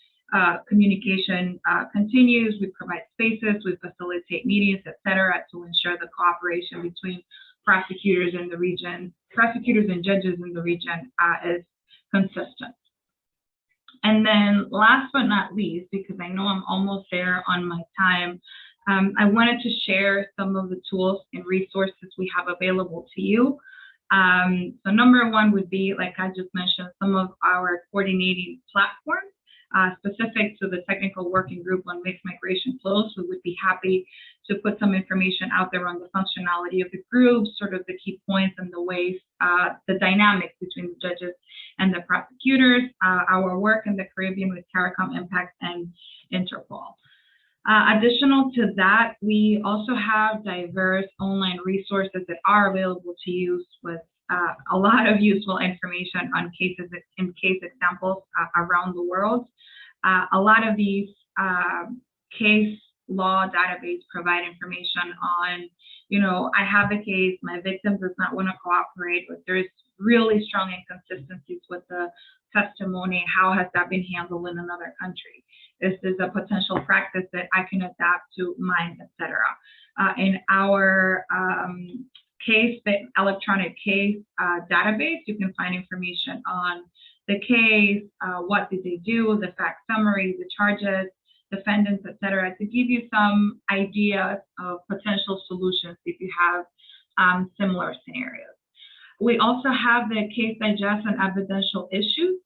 communication continues. We provide spaces, we facilitate meetings, etc., to ensure the cooperation between prosecutors in the region, prosecutors and judges in the region is consistent. And then last but not least, because I know I'm almost there on my time, I wanted to share some of the tools and resources we have available to you. So number one would be, like I just mentioned, some of our coordinating platforms. Specific to the technical working group on mixed migration flows, we would be happy to put some information out there on the functionality of the group, sort of the key points and the ways, the dynamics between the judges and the prosecutors, our work in the Caribbean with CARICOM Impact and Interpol. Additional to that, we also have diverse online resources that are available to use with a lot of useful information on cases and case examples around the world. A lot of these case law database provide information on, I have a case, my victim does not want to cooperate, but there's really strong inconsistencies with the testimony. How has that been handled in another country? This is a potential practice that I can adapt to mine, etc. In our electronic case database, you can find information on the case, what did they do, the fact summary, the charges, defendants, etc., to give you some ideas of potential solutions if you have similar scenarios. We also have the case digest and evidential issues.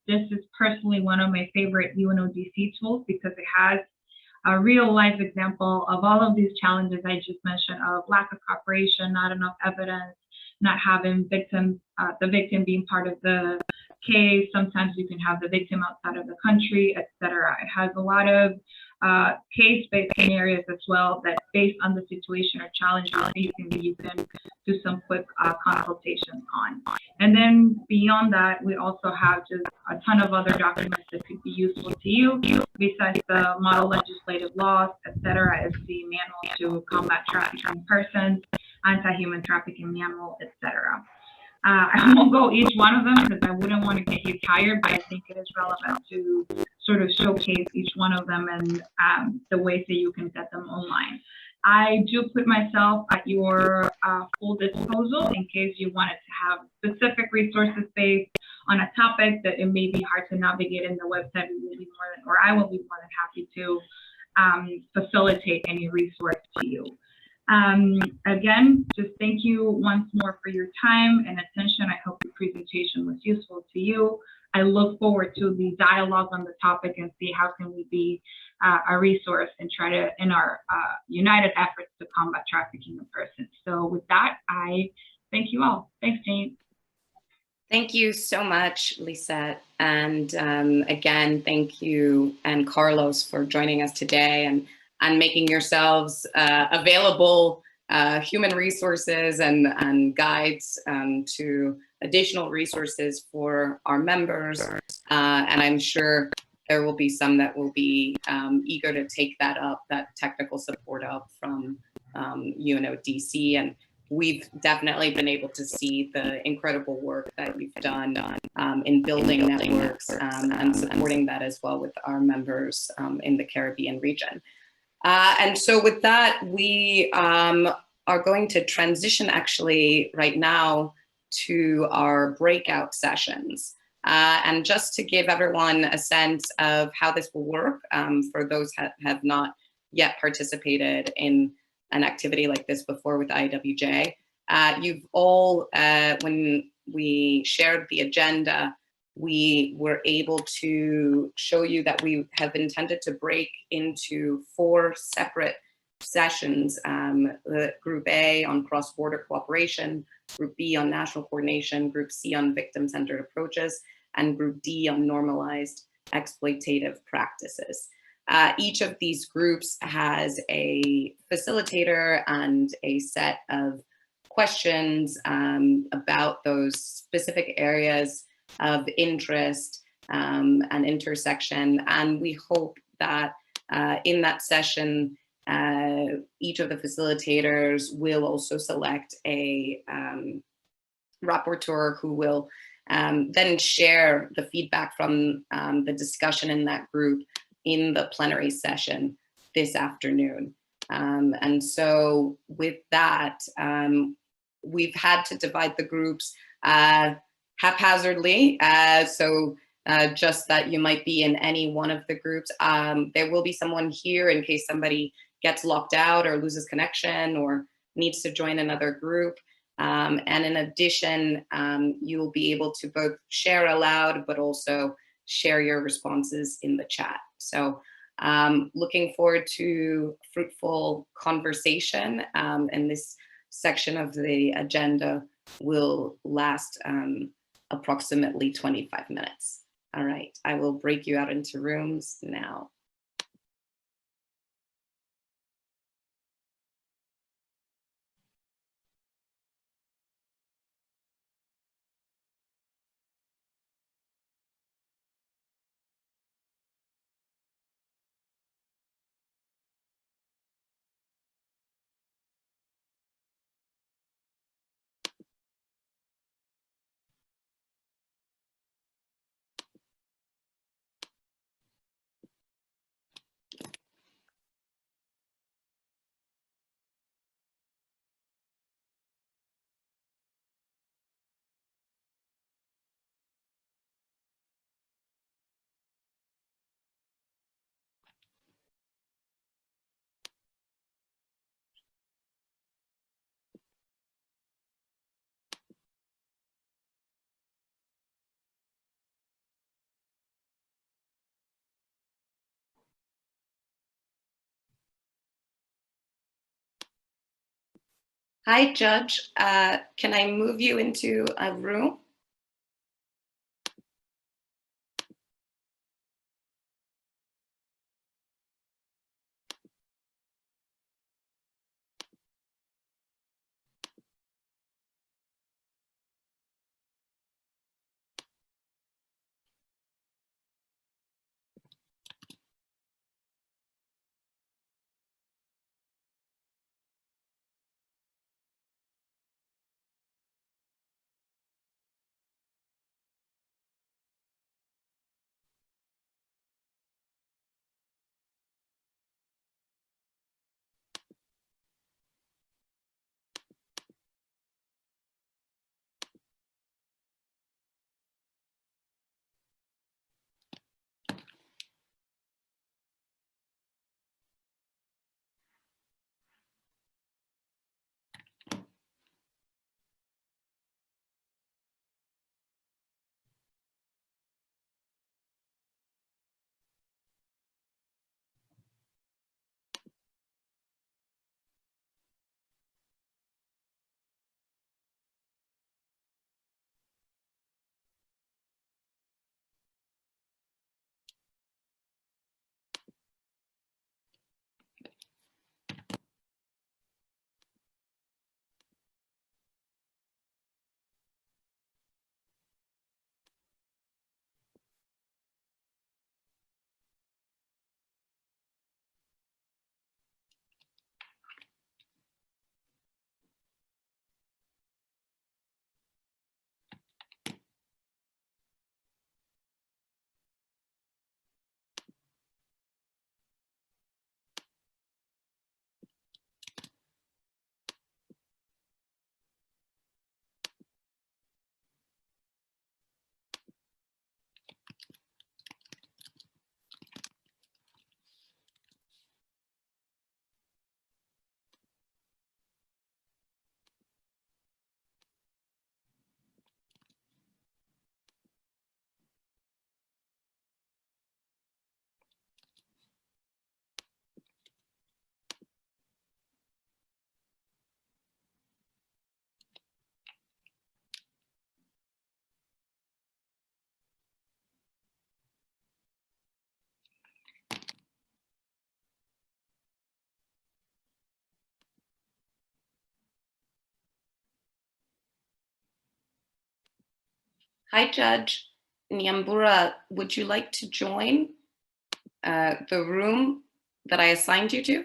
This is personally one of my favorite UNODC tools because it has a real life example of all of these challenges I just mentioned, of lack of cooperation, not enough evidence, not having victims, the victim being part of the case. Sometimes you can have the victim outside of the country, etc. It has a lot of case-based scenarios as well that, based on the situation or challenge you're facing, you can do some quick consultations on. And then beyond that, we also have just a ton of other documents that could be useful to you. Besides the model legislative laws, etc., is the manual to combat trafficking persons, anti-human trafficking manual, etc. I won't go each one of them because I wouldn't want to get you tired, but I think it is relevant to sort of showcase each one of them and the ways that you can get them online. I do put myself at your full disposal in case you wanted to have specific resources based on a topic that it may be hard to navigate in the website. We will be more than, or I will be more than happy to facilitate any resource to you. Again, just thank you once more for your time and attention. I hope the presentation was useful to you. I look forward to the dialogue on the topic and see how can we be a resource and try to, in our united efforts to combat trafficking of persons. So with that, I thank you all. Thanks, Jane. Thank you so much, Lisette. And again, thank you and Carlos for joining us today and making yourselves available human resources and guides to additional resources for our members. And I'm sure there will be some that will be eager to take that up, that technical support up from UNODC. And we've definitely been able to see the incredible work that you've done in building networks and supporting that as well with our members in the Caribbean region. And so with that, we are going to transition actually right now to our breakout sessions. And just to give everyone a sense of how this will work, for those that have not yet participated in an activity like this before with IAWJ, you've all, when we shared the agenda, we were able to show you that we have intended to break into 4 separate sessions, the Group A on cross-border cooperation, Group B on national coordination, Group C on victim-centered approaches, and Group D on normalized exploitative practices. Each of these groups has a facilitator and a set of questions about those specific areas of interest and intersection. And we hope that in that session, each of the facilitators will also select a rapporteur who will then share the feedback from the discussion in that group in the plenary session this afternoon. And so with that, we've had to divide the groups haphazardly, so just that you might be in any one of the groups. There will be someone here in case somebody gets locked out or loses connection or needs to join another group. And in addition, you'll be able to both share aloud, but also share your responses in the chat. So looking forward to fruitful conversation, and this section of the agenda will last approximately 25 minutes. All right, I will break you out into rooms now. Hi, Judge. Can I move you into a room? Hi, Judge Nyambura. Would you like to join the room that I assigned you to?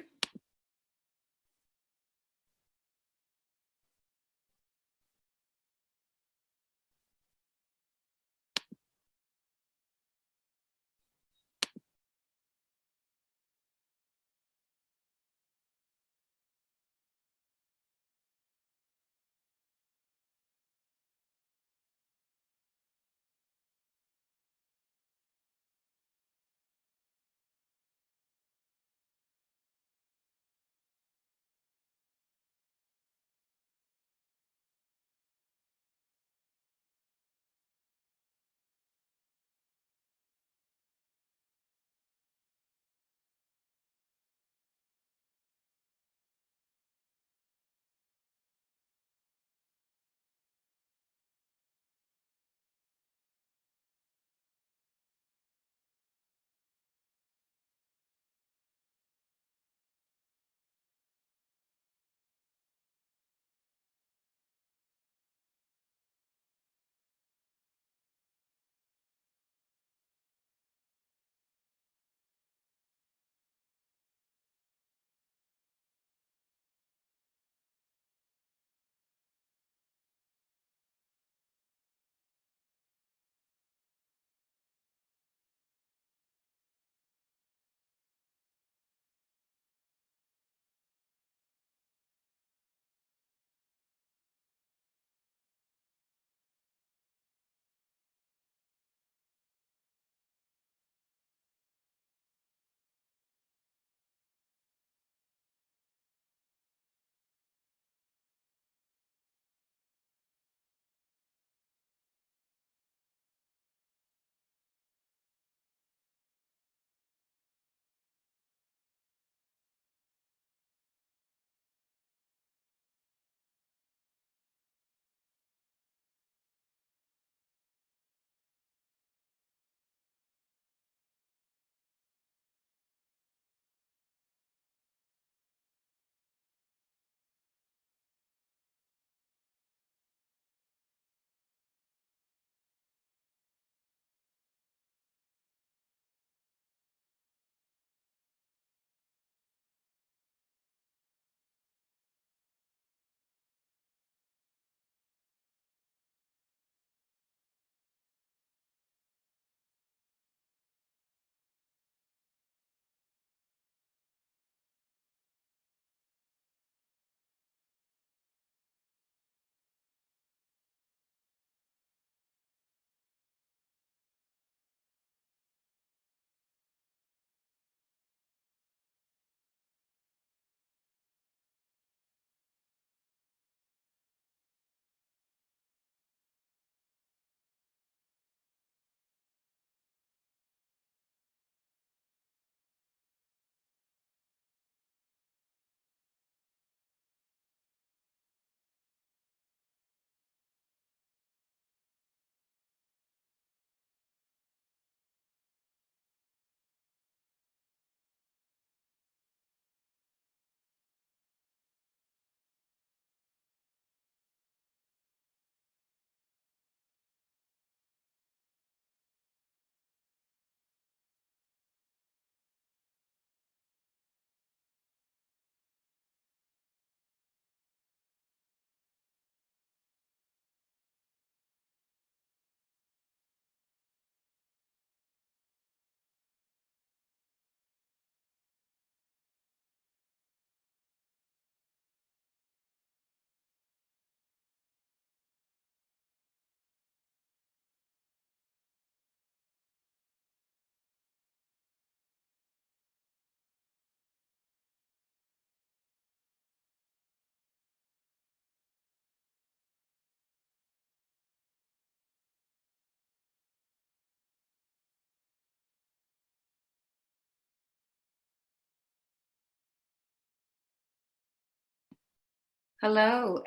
Hello.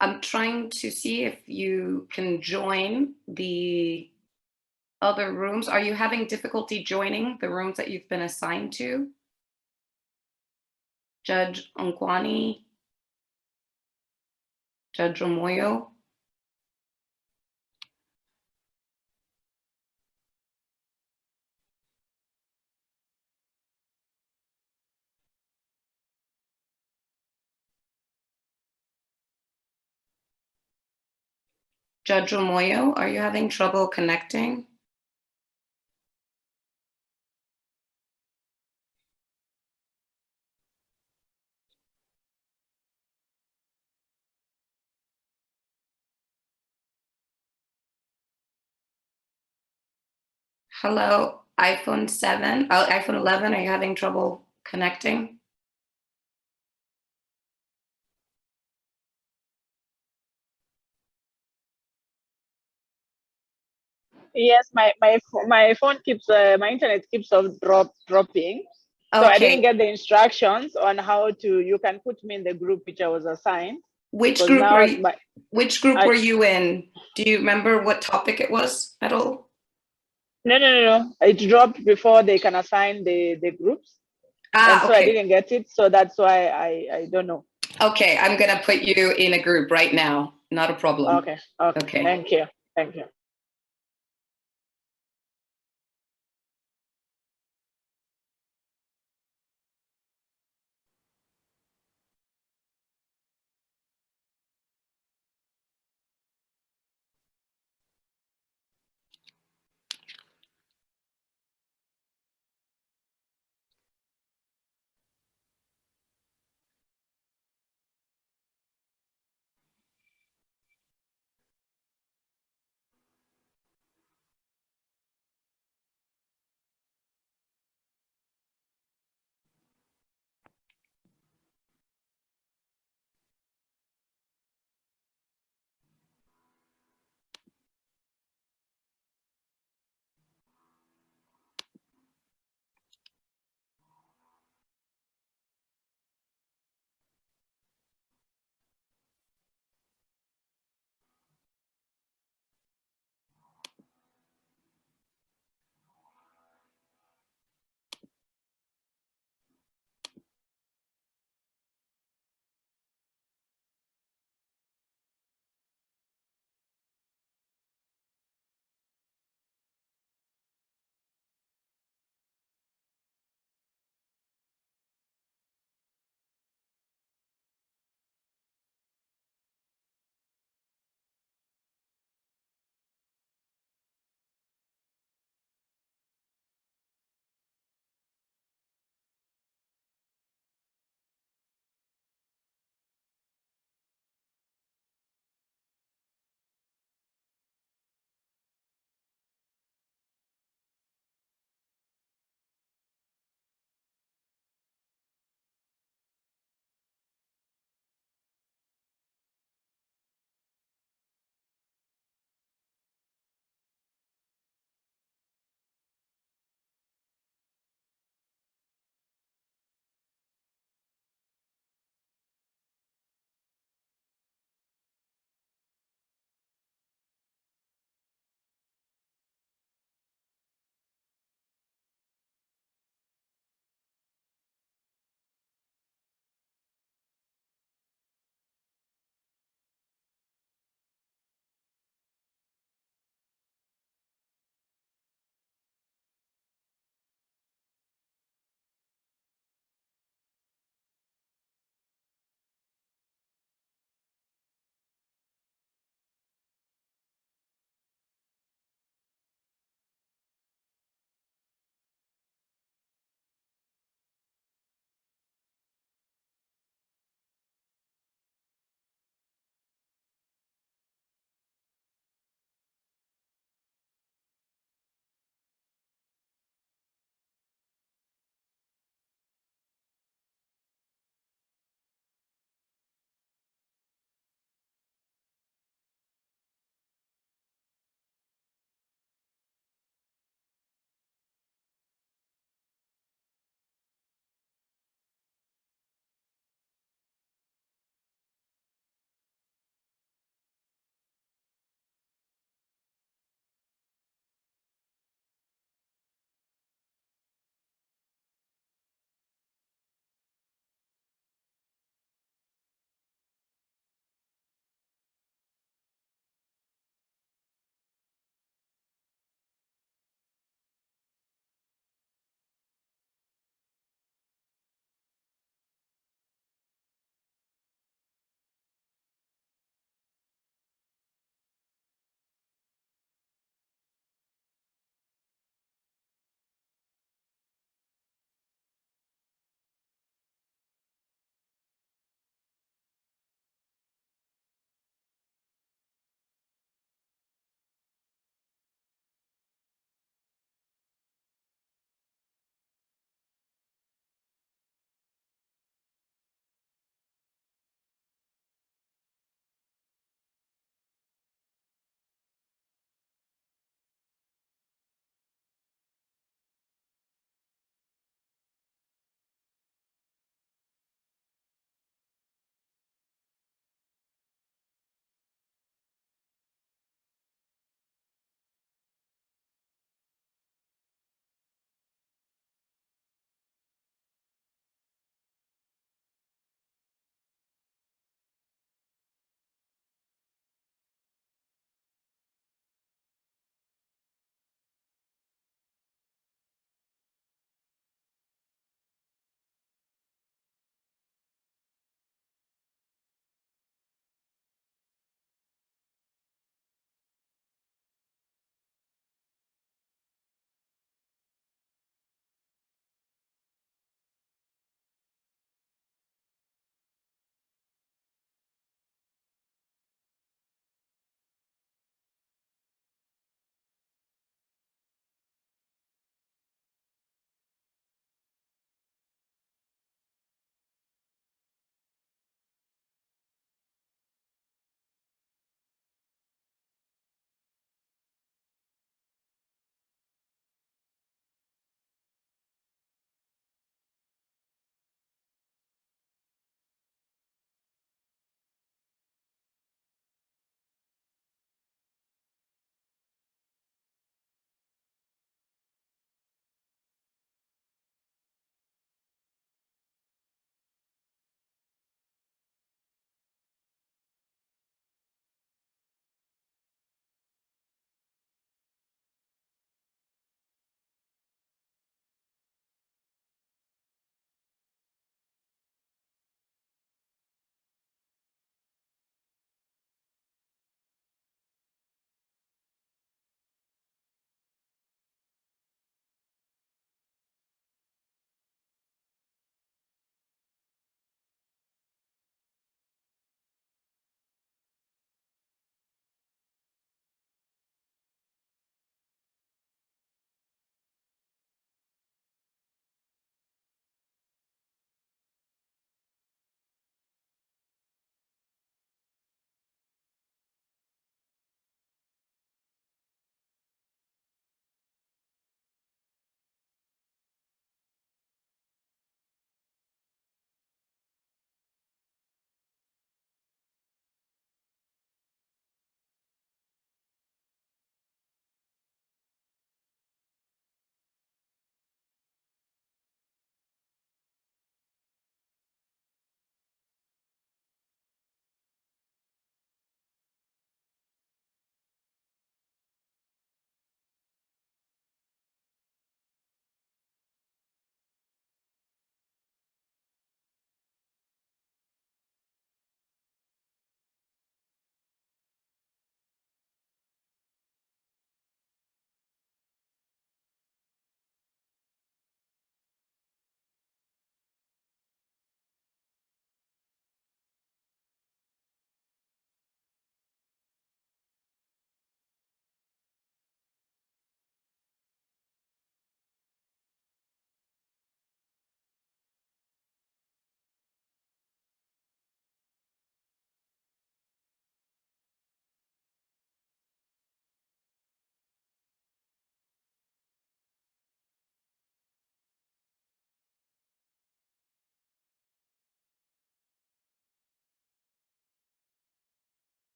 I'm trying to see if you can join the other rooms. Are you having difficulty joining the rooms that you've been assigned to? Judge Onkwani, Judge Omoyo? Judge Moyo, are you having trouble connecting? Hello, iPhone 7, iPhone 11, are you having trouble connecting? Yes, my phone keeps my internet keeps on dropping. So I didn't Okay, get the instructions on how to. You can put me in the group which I was assigned. which Because group now were you, which group I- were you in? Do you remember what topic it was at all? No. It dropped before they can assign the groups, and so I Okay. didn't get it. So that's why I don't know. Okay, I'm gonna put you in a group right now. Not a problem. Okay. Okay. Thank you. Thank you.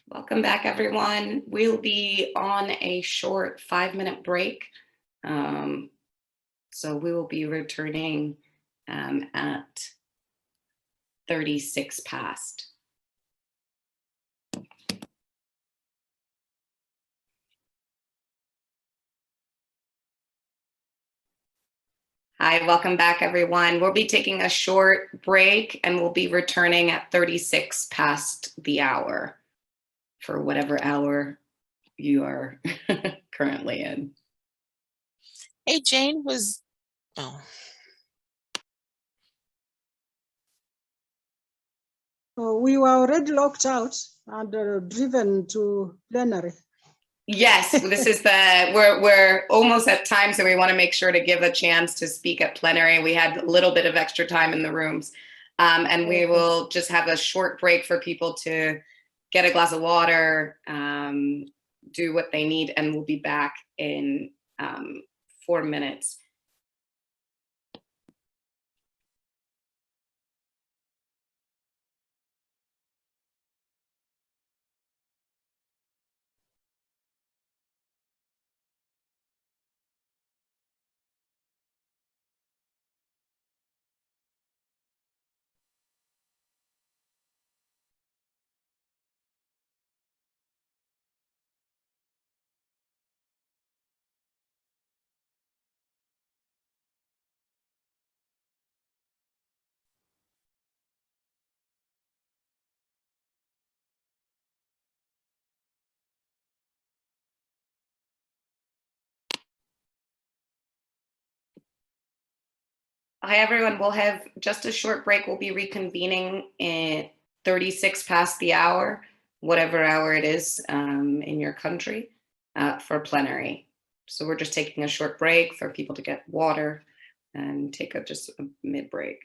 Welcome back, everyone. We'll be on a short 5-minute break. So we will be returning at 36 past. Hi, welcome back, everyone. We'll be taking a short break and we'll be returning at 36 past the hour for whatever hour you are currently in. Hey, Jane was, oh. We were already locked out and driven to plenary. Yes, this is we're almost at time, so we want to make sure to give a chance to speak at plenary. We had a little bit of extra time in the rooms, and we will just have a short break for people to get a glass of water, do what they need, and we'll be back in 4 minutes. Hi, everyone. We'll have just a short break. We'll be reconvening at 36 past the hour, whatever hour it is in your country, for plenary. So we're just taking a short break for people to get water and take just a mid-break.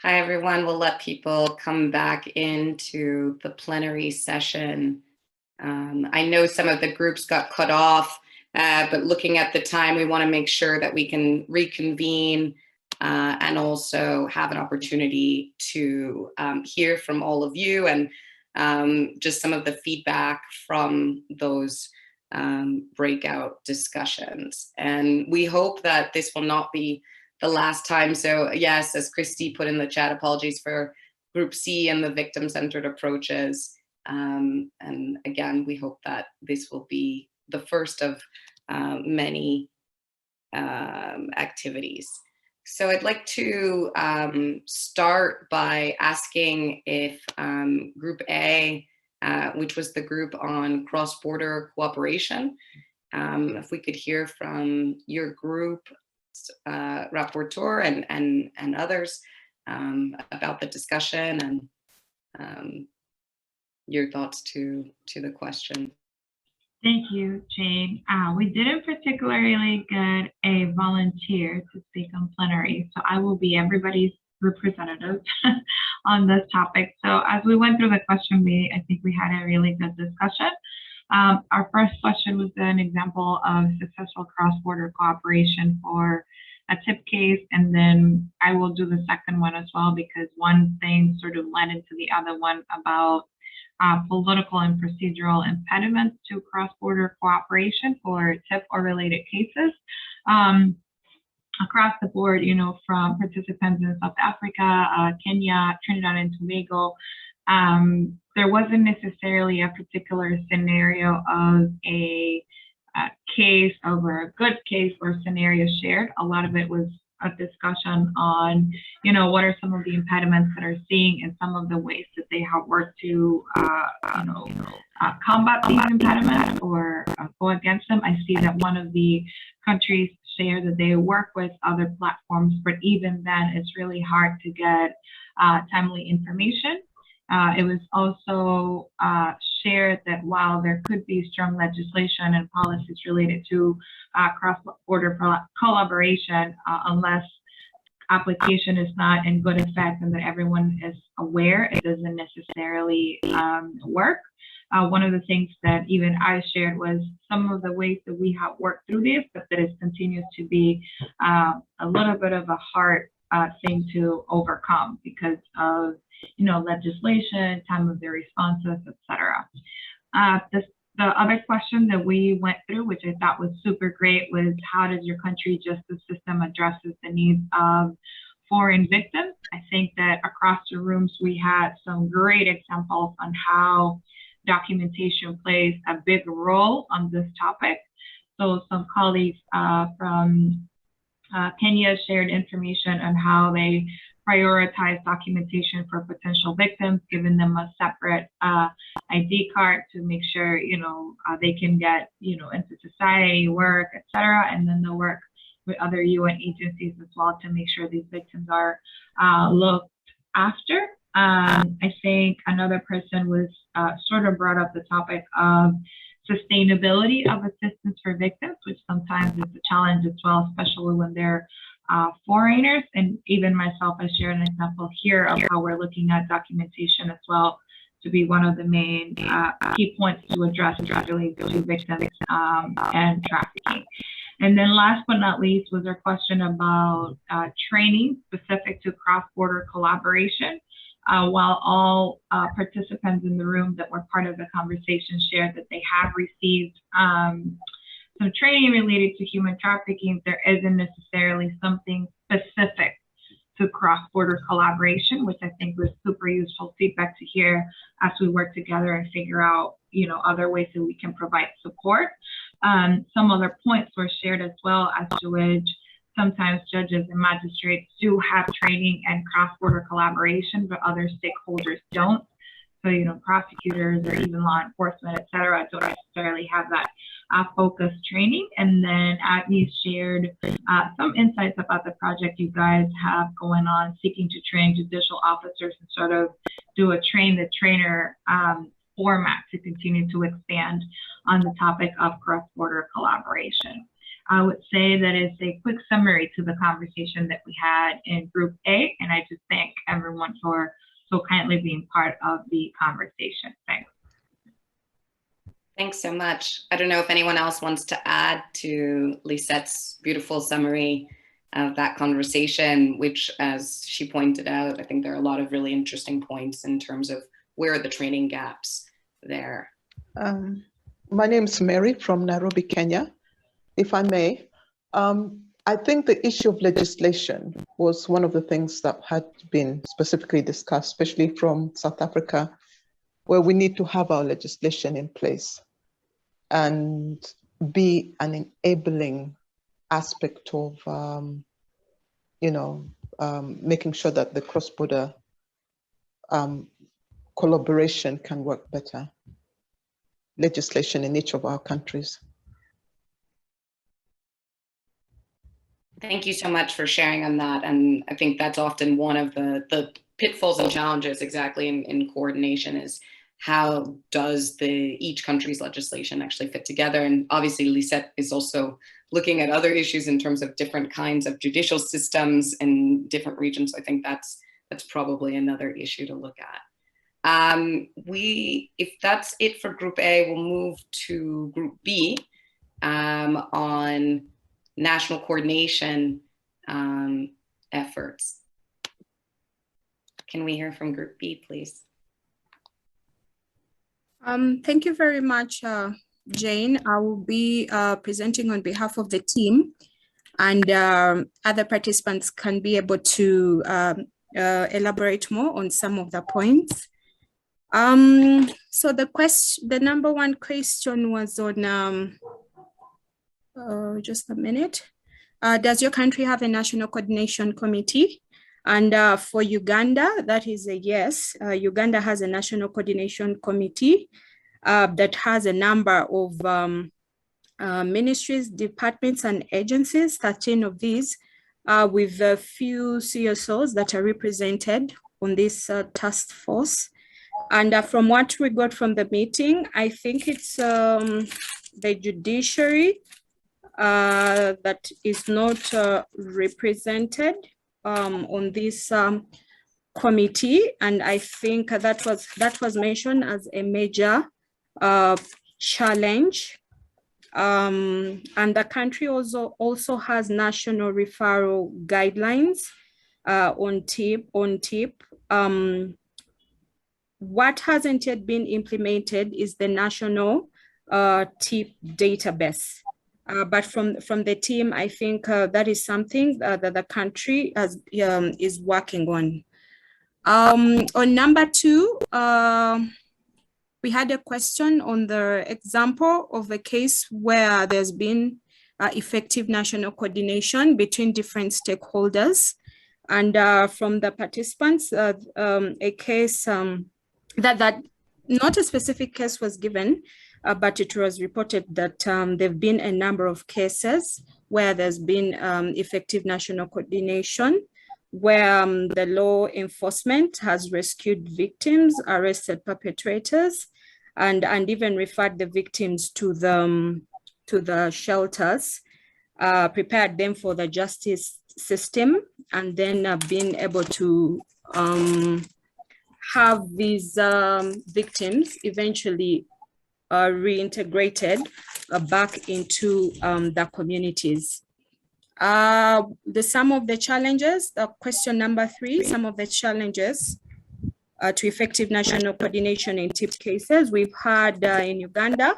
Hi, everyone. We'll let people come back into the plenary session. I know some of the groups got cut off, but looking at the time, we want to make sure that we can reconvene and also have an opportunity to hear from all of you and just some of the feedback from those breakout discussions. And we hope that this will not be the last time. So yes, as Christy put in the chat, apologies for Group C and the victim-centered approaches. And again, we hope that this will be the first of many activities. So I'd like to start by asking if Group A, which was the group on cross-border cooperation, if we could hear from your group, rapporteur and others about the discussion and your thoughts to the question. Thank you, Jane. We didn't particularly get a volunteer to speak on plenary, so I will be everybody's representative on this topic. So as we went through the question, I think we had a really good discussion. Our first question was an example of successful cross-border cooperation for a TIP case, and then I will do the second one as well, because one thing sort of led into the other one about political and procedural impediments to cross-border cooperation for TIP or related cases. Across the board, you know, from participants in South Africa, Kenya, Trinidad and Tobago, there wasn't necessarily a particular scenario of a case over a good case or scenario shared. A lot of it was a discussion on, you know, what are some of the impediments that are seeing and some of the ways that they have worked to, combat these impediments or go against them. I see that one of the countries share that they work with other platforms, but even then it's really hard to get timely information. It was also shared that while there could be strong legislation and policies related to cross-border collaboration, unless application is not in good effect and that everyone is aware, it doesn't necessarily work. One of the things that even I shared was some of the ways that we have worked through this, but that it continues to be a little bit of a hard thing to overcome because of, you know, legislation, time of the responses, etc. The other question that we went through, which I thought was super great, was how does your country justice system addresses the needs of foreign victims? I think that across the rooms we had some great examples on how documentation plays a big role on this topic. So some colleagues from Kenya shared information on how they prioritize documentation for potential victims, giving them a separate ID card to make sure, you know, they can get, you know, into society, work, etc. And then they'll work with other UN agencies as well to make sure these victims are looked after. I think another person was sort of brought up the topic of sustainability of assistance for victims, which sometimes is a challenge as well, especially when they're foreigners. And even myself, I share an example here of how we're looking at documentation as well to be one of the main key points to address related to victims and trafficking. And then last but not least was our question about training specific to cross-border collaboration. While all participants in the room that were part of the conversation shared that they have received some training related to human trafficking, there isn't necessarily something specific to cross-border collaboration, which I think was super useful feedback to hear as we work together and figure out, you know, other ways that we can provide support. Some other points were shared as well, as to which sometimes judges and magistrates do have training and cross-border collaboration, but other stakeholders don't. So, you know, prosecutors or even law enforcement, et cetera, don't necessarily have that focused training. And then Agnes shared some insights about the project you guys have going on, seeking to train judicial officers and sort of do a train the trainer format to continue to expand on the topic of cross-border collaboration. I would say that is a quick summary to the conversation that we had in Group A, and I just thank everyone for so kindly being part of the conversation. Thanks. Thanks so much. I don't know if anyone else wants to add to Lisette's beautiful summary of that conversation, which, as she pointed out, I think there are a lot of really interesting points in terms of where are the training gaps there. My name is Mary from Nairobi, Kenya. If I may, I think the issue of legislation was one of the things that had been specifically discussed, especially from South Africa, where we need to have our legislation in place and be an enabling aspect of, making sure that the cross-border collaboration can work better. Legislation in each of our countries. Thank you so much for sharing on that. And I think that's often one of the pitfalls and challenges exactly in coordination is how does each country's legislation actually fit together? And obviously Lisette is also looking at other issues in terms of different kinds of judicial systems in different regions. I think that's probably another issue to look at. If that's it for Group A, we'll move to Group B on national coordination efforts. Can we hear from Group B, please? Thank you very much, Jane. I will be presenting on behalf of the team, and other participants can be able to elaborate more on some of the points. So the number one question was on, just a minute. Does your country have a national coordination committee? And for Uganda, that is a yes. Uganda has a national coordination committee that has a number of ministries, departments, and agencies, 13 of these, with a few CSOs that are represented on this task force. And from what we got from the meeting, I think it's the judiciary that is not represented on this committee, and I think that was mentioned as a major challenge. And the country also has national referral guidelines on TIP. What hasn't yet been implemented is the national TIP database. But from the team, I think that is something that the country is working on. On number two, we had a question on the example of a case where there's been effective national coordination between different stakeholders. And from the participants, a case that not a specific case was given, but it was reported that there've been a number of cases where there's been effective national coordination, where the law enforcement has rescued victims, arrested perpetrators, and even referred the victims to the shelters, prepared them for the justice system, and then been able to have these victims eventually reintegrated back into the communities. Some of the challenges, question number 3, some of the challenges to effective national coordination in TIP cases. We've had in Uganda,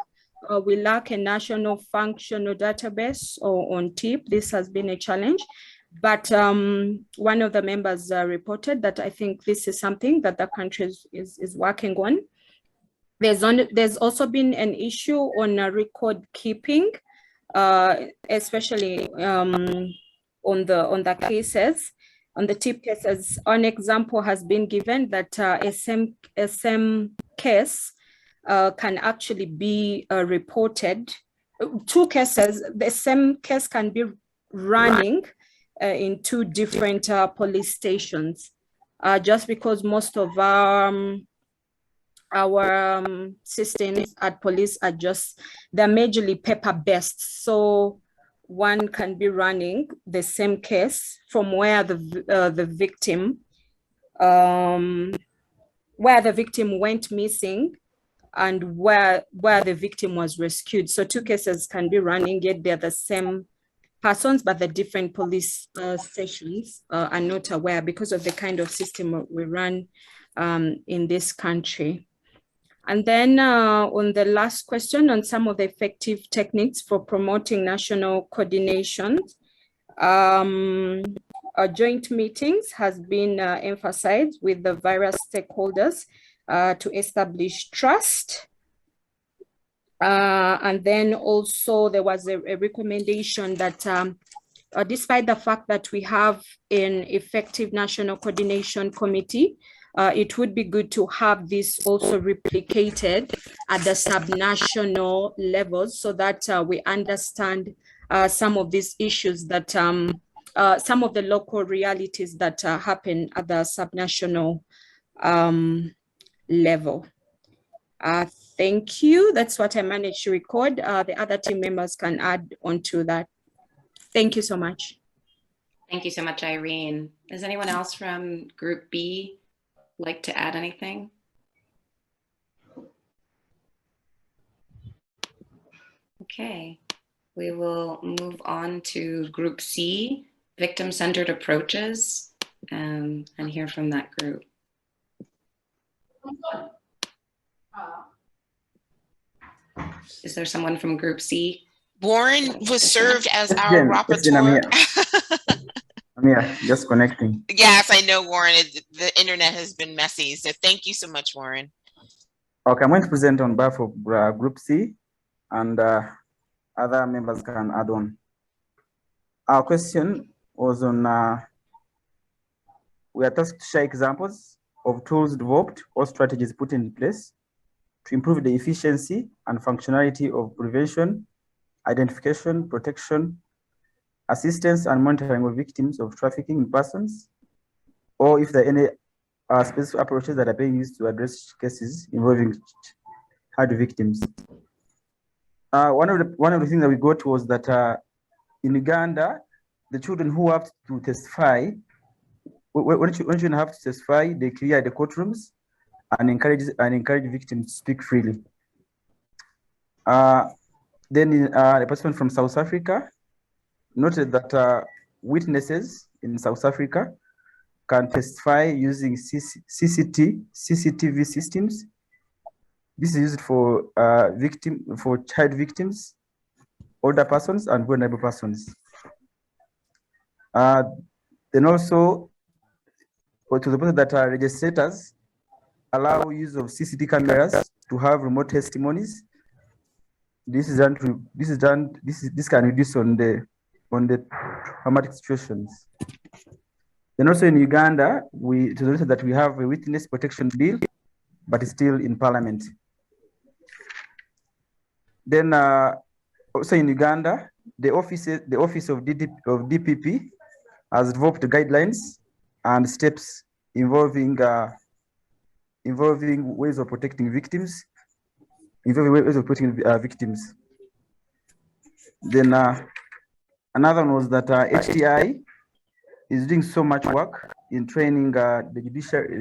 we lack a national functional database on TIP. This has been a challenge. But one of the members reported that I think this is something that the country is working on. There's also been an issue on record keeping, especially on the cases, on the TIP cases. An example has been given that a same case can actually be reported. 2 cases, the same case can be running in 2 different police stations, just because most of our systems at police are they're majorly paper-based. So one can be running the same case from where the victim went missing and where the victim was rescued. So 2 cases can be running, yet they're the same persons, but the different police stations are not aware because of the kind of system we run in this country. And then on the last question on some of the effective techniques for promoting national coordination, joint meetings has been emphasized with the various stakeholders to establish trust. And then also there was a recommendation that despite the fact that we have an effective national coordination committee, it would be good to have this also replicated at the subnational levels so that we understand some of these issues that some of the local realities that happen at the subnational level. Thank you. That's what I managed to record. The other team members can add on to that. Thank you so much. Thank you so much, Irene. Does anyone else from Group B like to add anything? Okay, we will move on to Group C, victim-centered approaches, and hear from that group. Is there someone from Group C? Warren was served as our rapporteur. I'm here, just connecting. Yes, I know, Warren. The internet has been messy, so thank you so much, Warren. Okay, I'm going to present on behalf of Group C, and other members can add on. Our question was on, we are tasked to share examples of tools developed or strategies put in place to improve the efficiency and functionality of prevention, identification, protection, assistance, and monitoring of victims of trafficking in persons, or if there are any specific approaches that are being used to address cases involving child victims. One of the things that we got was that in Uganda, the children who have to testify, when children have to testify, they clear the courtrooms and encourage victims to speak freely. Then a participant from South Africa noted that witnesses in South Africa can testify using CCTV systems. This is used for child victims, older persons, and vulnerable persons. Then also, to the point that registrators allow use of CCTV cameras to have remote testimonies. This can reduce on the traumatic situations. Then also in Uganda, to the point that we have a witness protection bill, but it's still in Parliament. Then also in Uganda, the office of DPP has developed guidelines and steps involving ways of protecting victims. Then another one was that HTI is doing so much work in training the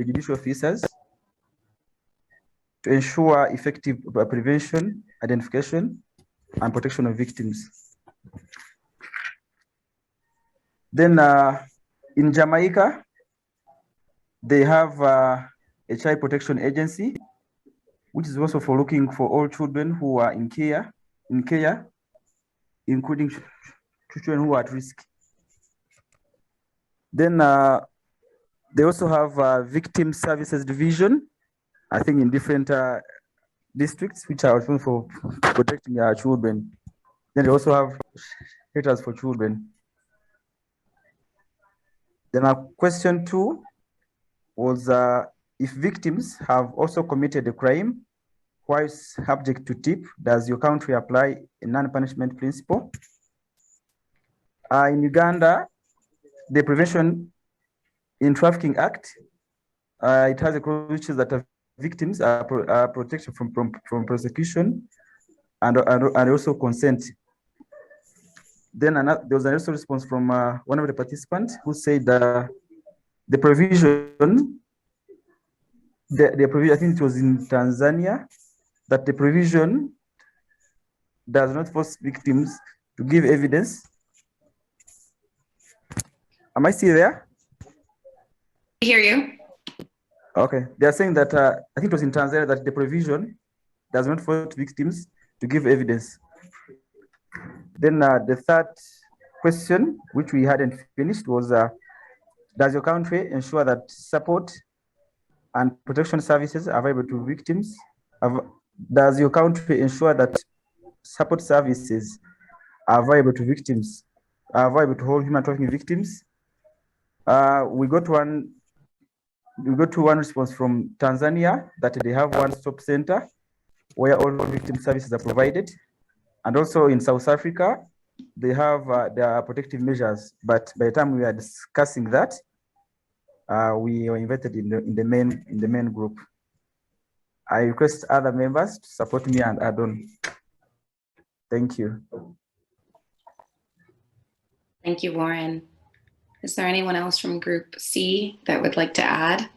judicial officers to ensure effective prevention, identification, and protection of victims. Then in Jamaica, they have a child protection agency, which is also for looking for all children who are in care, including children who are at risk. Then they also have a victim services division, I think in different districts, which are responsible for protecting our children. Then they also have shelters for children. Then our question 2 was if victims have also committed a crime while subject to TIP, does your country apply a non-punishment principle? In Uganda, the Prevention in Trafficking Act, it has a clause which is that victims are protected from prosecution and also consent. Then there was also a response from one of the participants who said the provision, I think it was in Tanzania, that the provision does not force victims to give evidence. Am I still there? I hear you. Okay, they are saying that I think it was in Tanzania that the provision does not force victims to give evidence. Then the third question, which we hadn't finished, was does your country ensure that support and protection services are available to victims? Does your country ensure that support services are available to victims, are available to all human trafficking victims? We got one response from Tanzania that they have one-stop center where all victim services are provided. And also in South Africa, they have their protective measures. But by the time we are discussing that, we were invited in the main group. I request other members to support me and add on. Thank you. Thank you, Warren. Is there anyone else from Group C that would like to add?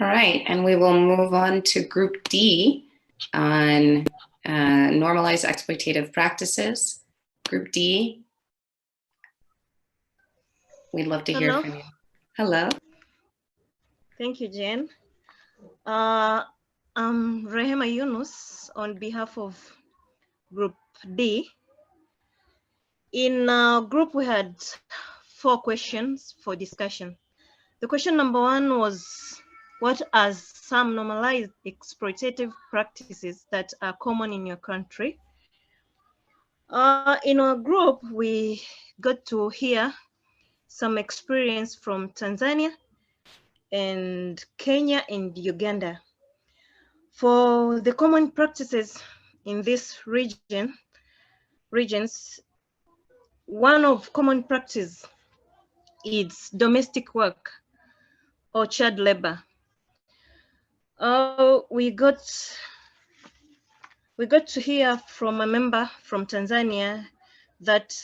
All right, and we will move on to Group D on normalized exploitative practices. Group D, we'd love to hear from you. Hello. Thank you, Jen. I'm Rehema Yunus on behalf of Group D. In our group, we had 4 questions for discussion. The question number 1 was, what are some normalized exploitative practices that are common in your country? In our group, we got to hear some experience from Tanzania and Kenya and Uganda. For the common practices in this regions, one of common practice is domestic work or child labor. We got to hear from a member from Tanzania that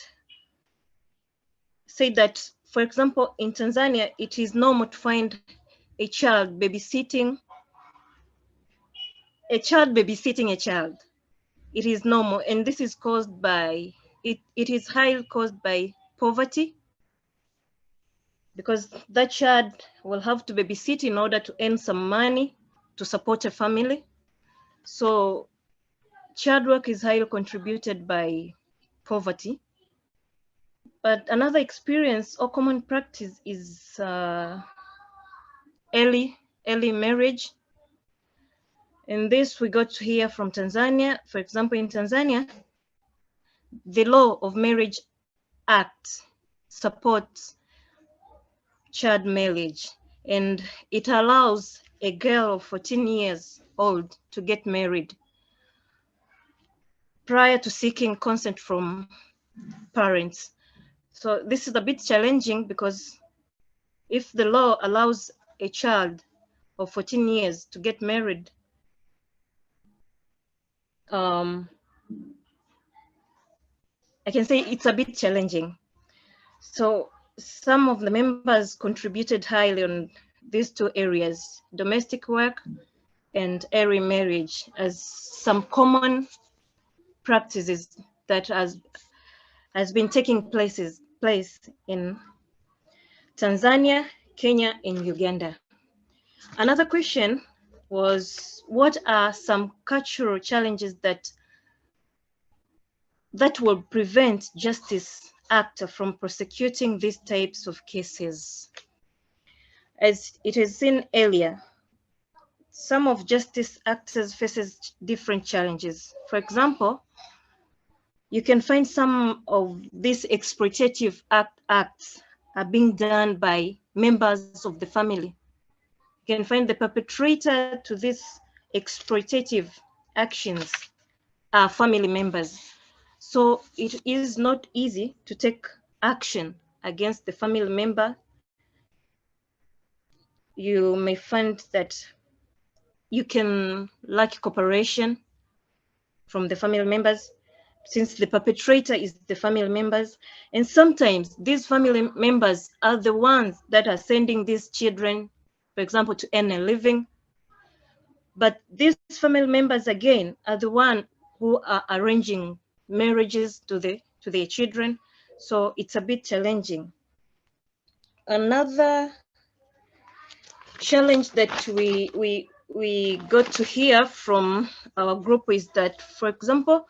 said that, for example, in Tanzania, it is normal to find a child babysitting a child. It is normal, and this is caused by, it is highly caused by poverty, because that child will have to babysit in order to earn some money to support a family. So child work is highly contributed by poverty. But another experience or common practice is early marriage. And this we got to hear from Tanzania. For example, in Tanzania, the Law of Marriage Act supports child marriage, and it allows a girl of 14 years old to get married prior to seeking consent from parents. So this is a bit challenging, because if the law allows a child of 14 years to get married, I can say it's a bit challenging. So some of the members contributed highly on these 2 areas, domestic work and early marriage, as some common practices that has been taking place in Tanzania, Kenya, and Uganda. Another question was, what are some cultural challenges that will prevent Justice Act from prosecuting these types of cases? As it is seen earlier, some of Justice Actors faces different challenges. For example, you can find some of these exploitative acts are being done by members of the family. You can find the perpetrator to these exploitative actions are family members. So it is not easy to take action against the family member. You may find that you can lack cooperation from the family members, since the perpetrator is the family members. And sometimes these family members are the ones that are sending these children, for example, to earn a living. But these family members, again, are the ones who are arranging marriages to their children. So it's a bit challenging Another challenge that we got to hear from our group is that, for example,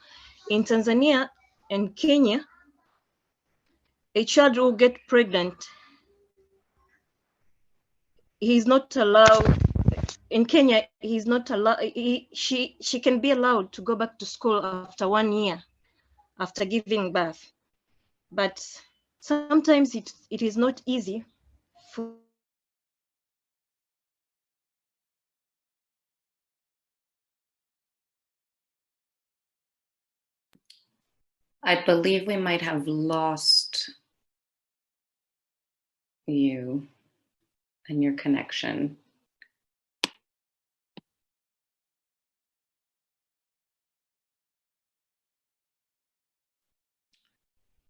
in Tanzania and Kenya, a child will get pregnant. He's not allowed, in Kenya, he's not allowed, she can be allowed to go back to school after 1 year after giving birth. But sometimes it is not easy for I believe we might have lost you and your connection.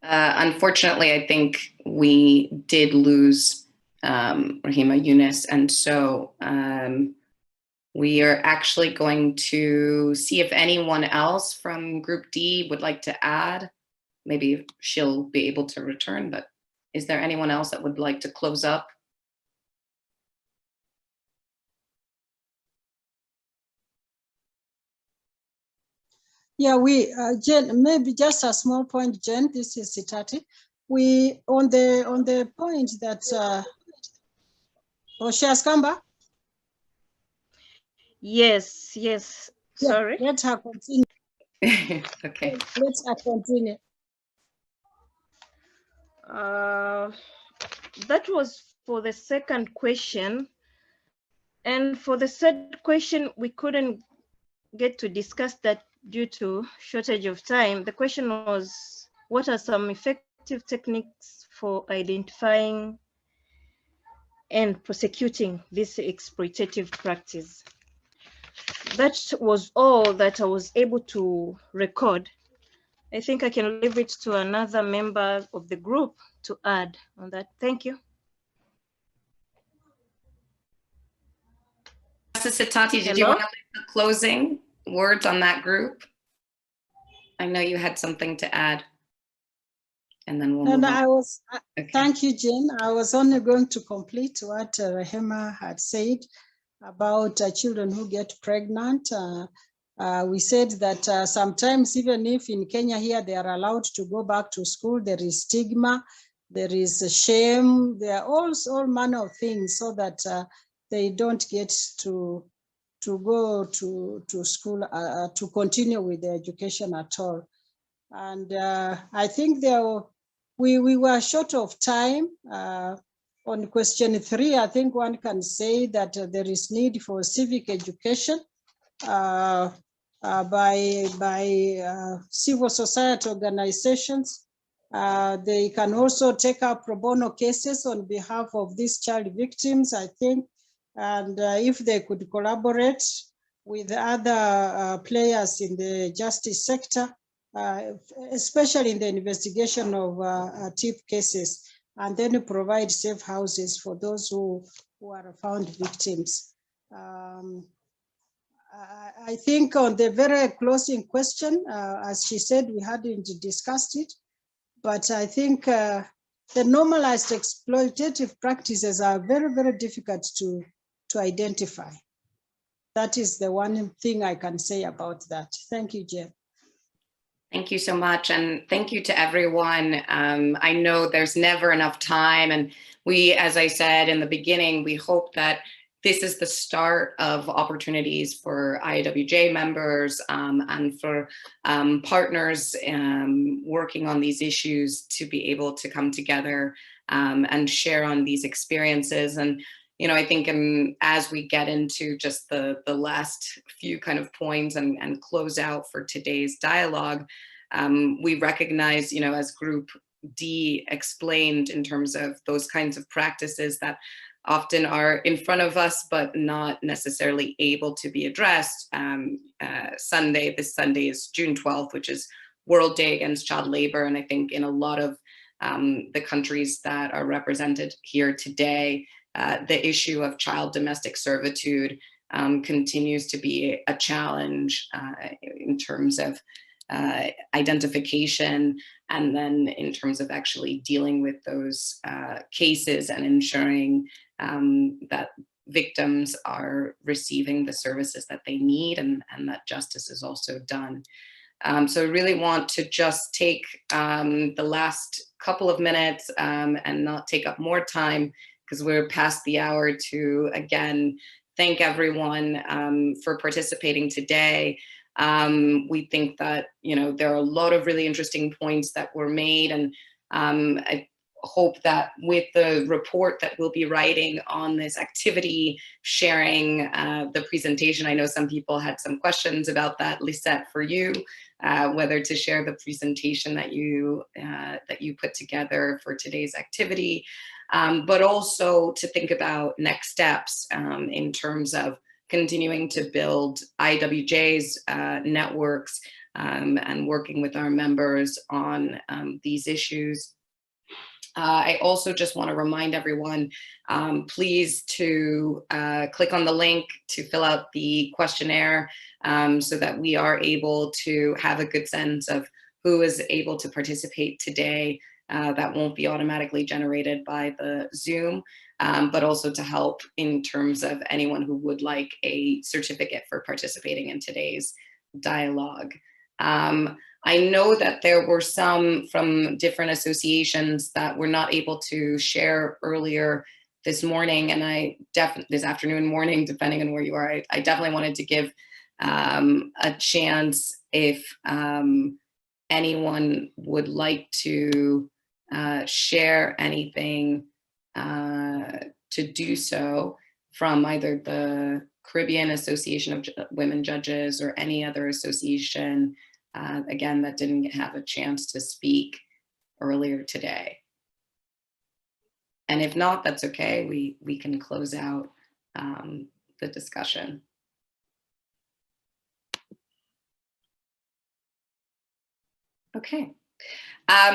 Unfortunately, I think we did lose Rahima Yunus, and so we are actually going to see if anyone else from Group D would like to add. Maybe she'll be able to return, but is there anyone else that would like to close up? Yeah, Jen, maybe just a small point, Jen, this is Sitati. We, on the point that, she has come back? Yes, sorry. Yeah, let her continue. Okay. Let her continue. That was for the second question. And for the third question, we couldn't get to discuss that due to shortage of time. The question was, what are some effective techniques for identifying and prosecuting this exploitative practice? That was all that I was able to record. I think I can leave it to another member of the group to add on that. Thank you. Sitati, did you want to leave the closing words on that group? I know you had something to add. And then we'll move on. Okay. Thank you, Jen. I was only going to complete what Rahima had said about children who get pregnant. We said that sometimes, even if in Kenya here they are allowed to go back to school, there is stigma, there is shame, there are all manner of things so that they don't get to go to school, to continue with their education at all. And I think we were short of time. On question 3, I think one can say that there is need for civic education by civil society organizations. They can also take up pro bono cases on behalf of these child victims, I think. And if they could collaborate with other players in the justice sector, especially in the investigation of TIP cases, and then provide safe houses for those who are found victims. I think on the very closing question, as she said, we hadn't discussed it, but I think the normalized exploitative practices are very, very difficult to identify. That is the one thing I can say about that. Thank you, Jen. Thank you so much. And thank you to everyone. I know there's never enough time. And we, as I said in the beginning, we hope that this is the start of opportunities for IAWJ members and for partners working on these issues to be able to come together and share on these experiences. And I think as we get into just the last few kind of points and close out for today's dialogue, we recognize, as Group D explained, in terms of those kinds of practices that often are in front of us, but not necessarily able to be addressed. This Sunday is June 12th, which is World Day Against Child Labor. And I think in a lot of the countries that are represented here today, the issue of child domestic servitude continues to be a challenge in terms of identification, and then in terms of actually dealing with those cases and ensuring that victims are receiving the services that they need, and that justice is also done. So I really want to just take the last couple of minutes and not take up more time, because we're past the hour, to again thank everyone for participating today. We think that, you know, there are a lot of really interesting points that were made, and I hope that with the report that we'll be writing on this activity, sharing the presentation, I know some people had some questions about that, Lisette, for you, whether to share the presentation that you put together for today's activity, but also to think about next steps in terms of continuing to build IAWJ's networks and working with our members on these issues. I also just want to remind everyone, please to click on the link to fill out the questionnaire so that we are able to have a good sense of who is able to participate today. That won't be automatically generated by the Zoom, but also to help in terms of anyone who would like a certificate for participating in today's dialogue. I know that there were some from different associations that were not able to share earlier this morning, and this afternoon, morning, depending on where you are, I definitely wanted to give a chance if anyone would like to share anything to do so from either the Caribbean Association of Women Judges or any other association, again, that didn't have a chance to speak earlier today. And if not, that's okay. We can close out the discussion. Okay.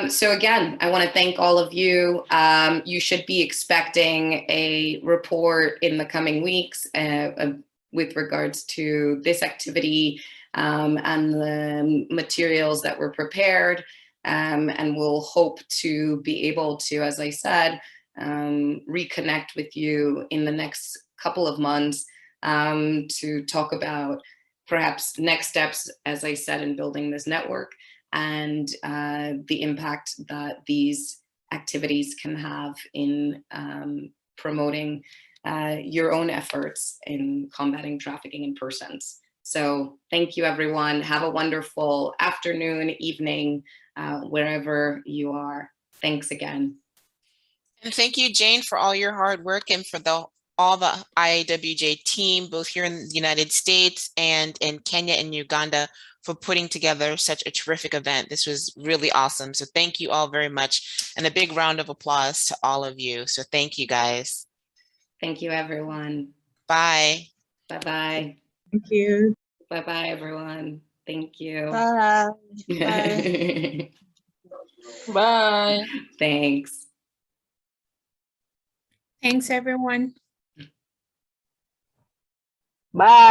So again, I want to thank all of you. You should be expecting a report in the coming weeks with regards to this activity and the materials that were prepared. And we'll hope to be able to, as I said, reconnect with you in the next couple of months to talk about perhaps next steps, as I said, in building this network, and the impact that these activities can have in promoting your own efforts in combating trafficking in persons. So thank you, everyone. Have a wonderful afternoon, evening, wherever you are. Thanks again. And thank you, Jane, for all your hard work, and for all the IAWJ team, both here in the United States and in Kenya and Uganda, for putting together such a terrific event. This was really awesome. So thank you all very much, and a big round of applause to all of you. So thank you, guys. Thank you, everyone. Bye. Bye-bye. Thank you. Bye-bye, everyone. Thank you. Bye. Bye. Bye. Thanks. Thanks, everyone. Bye.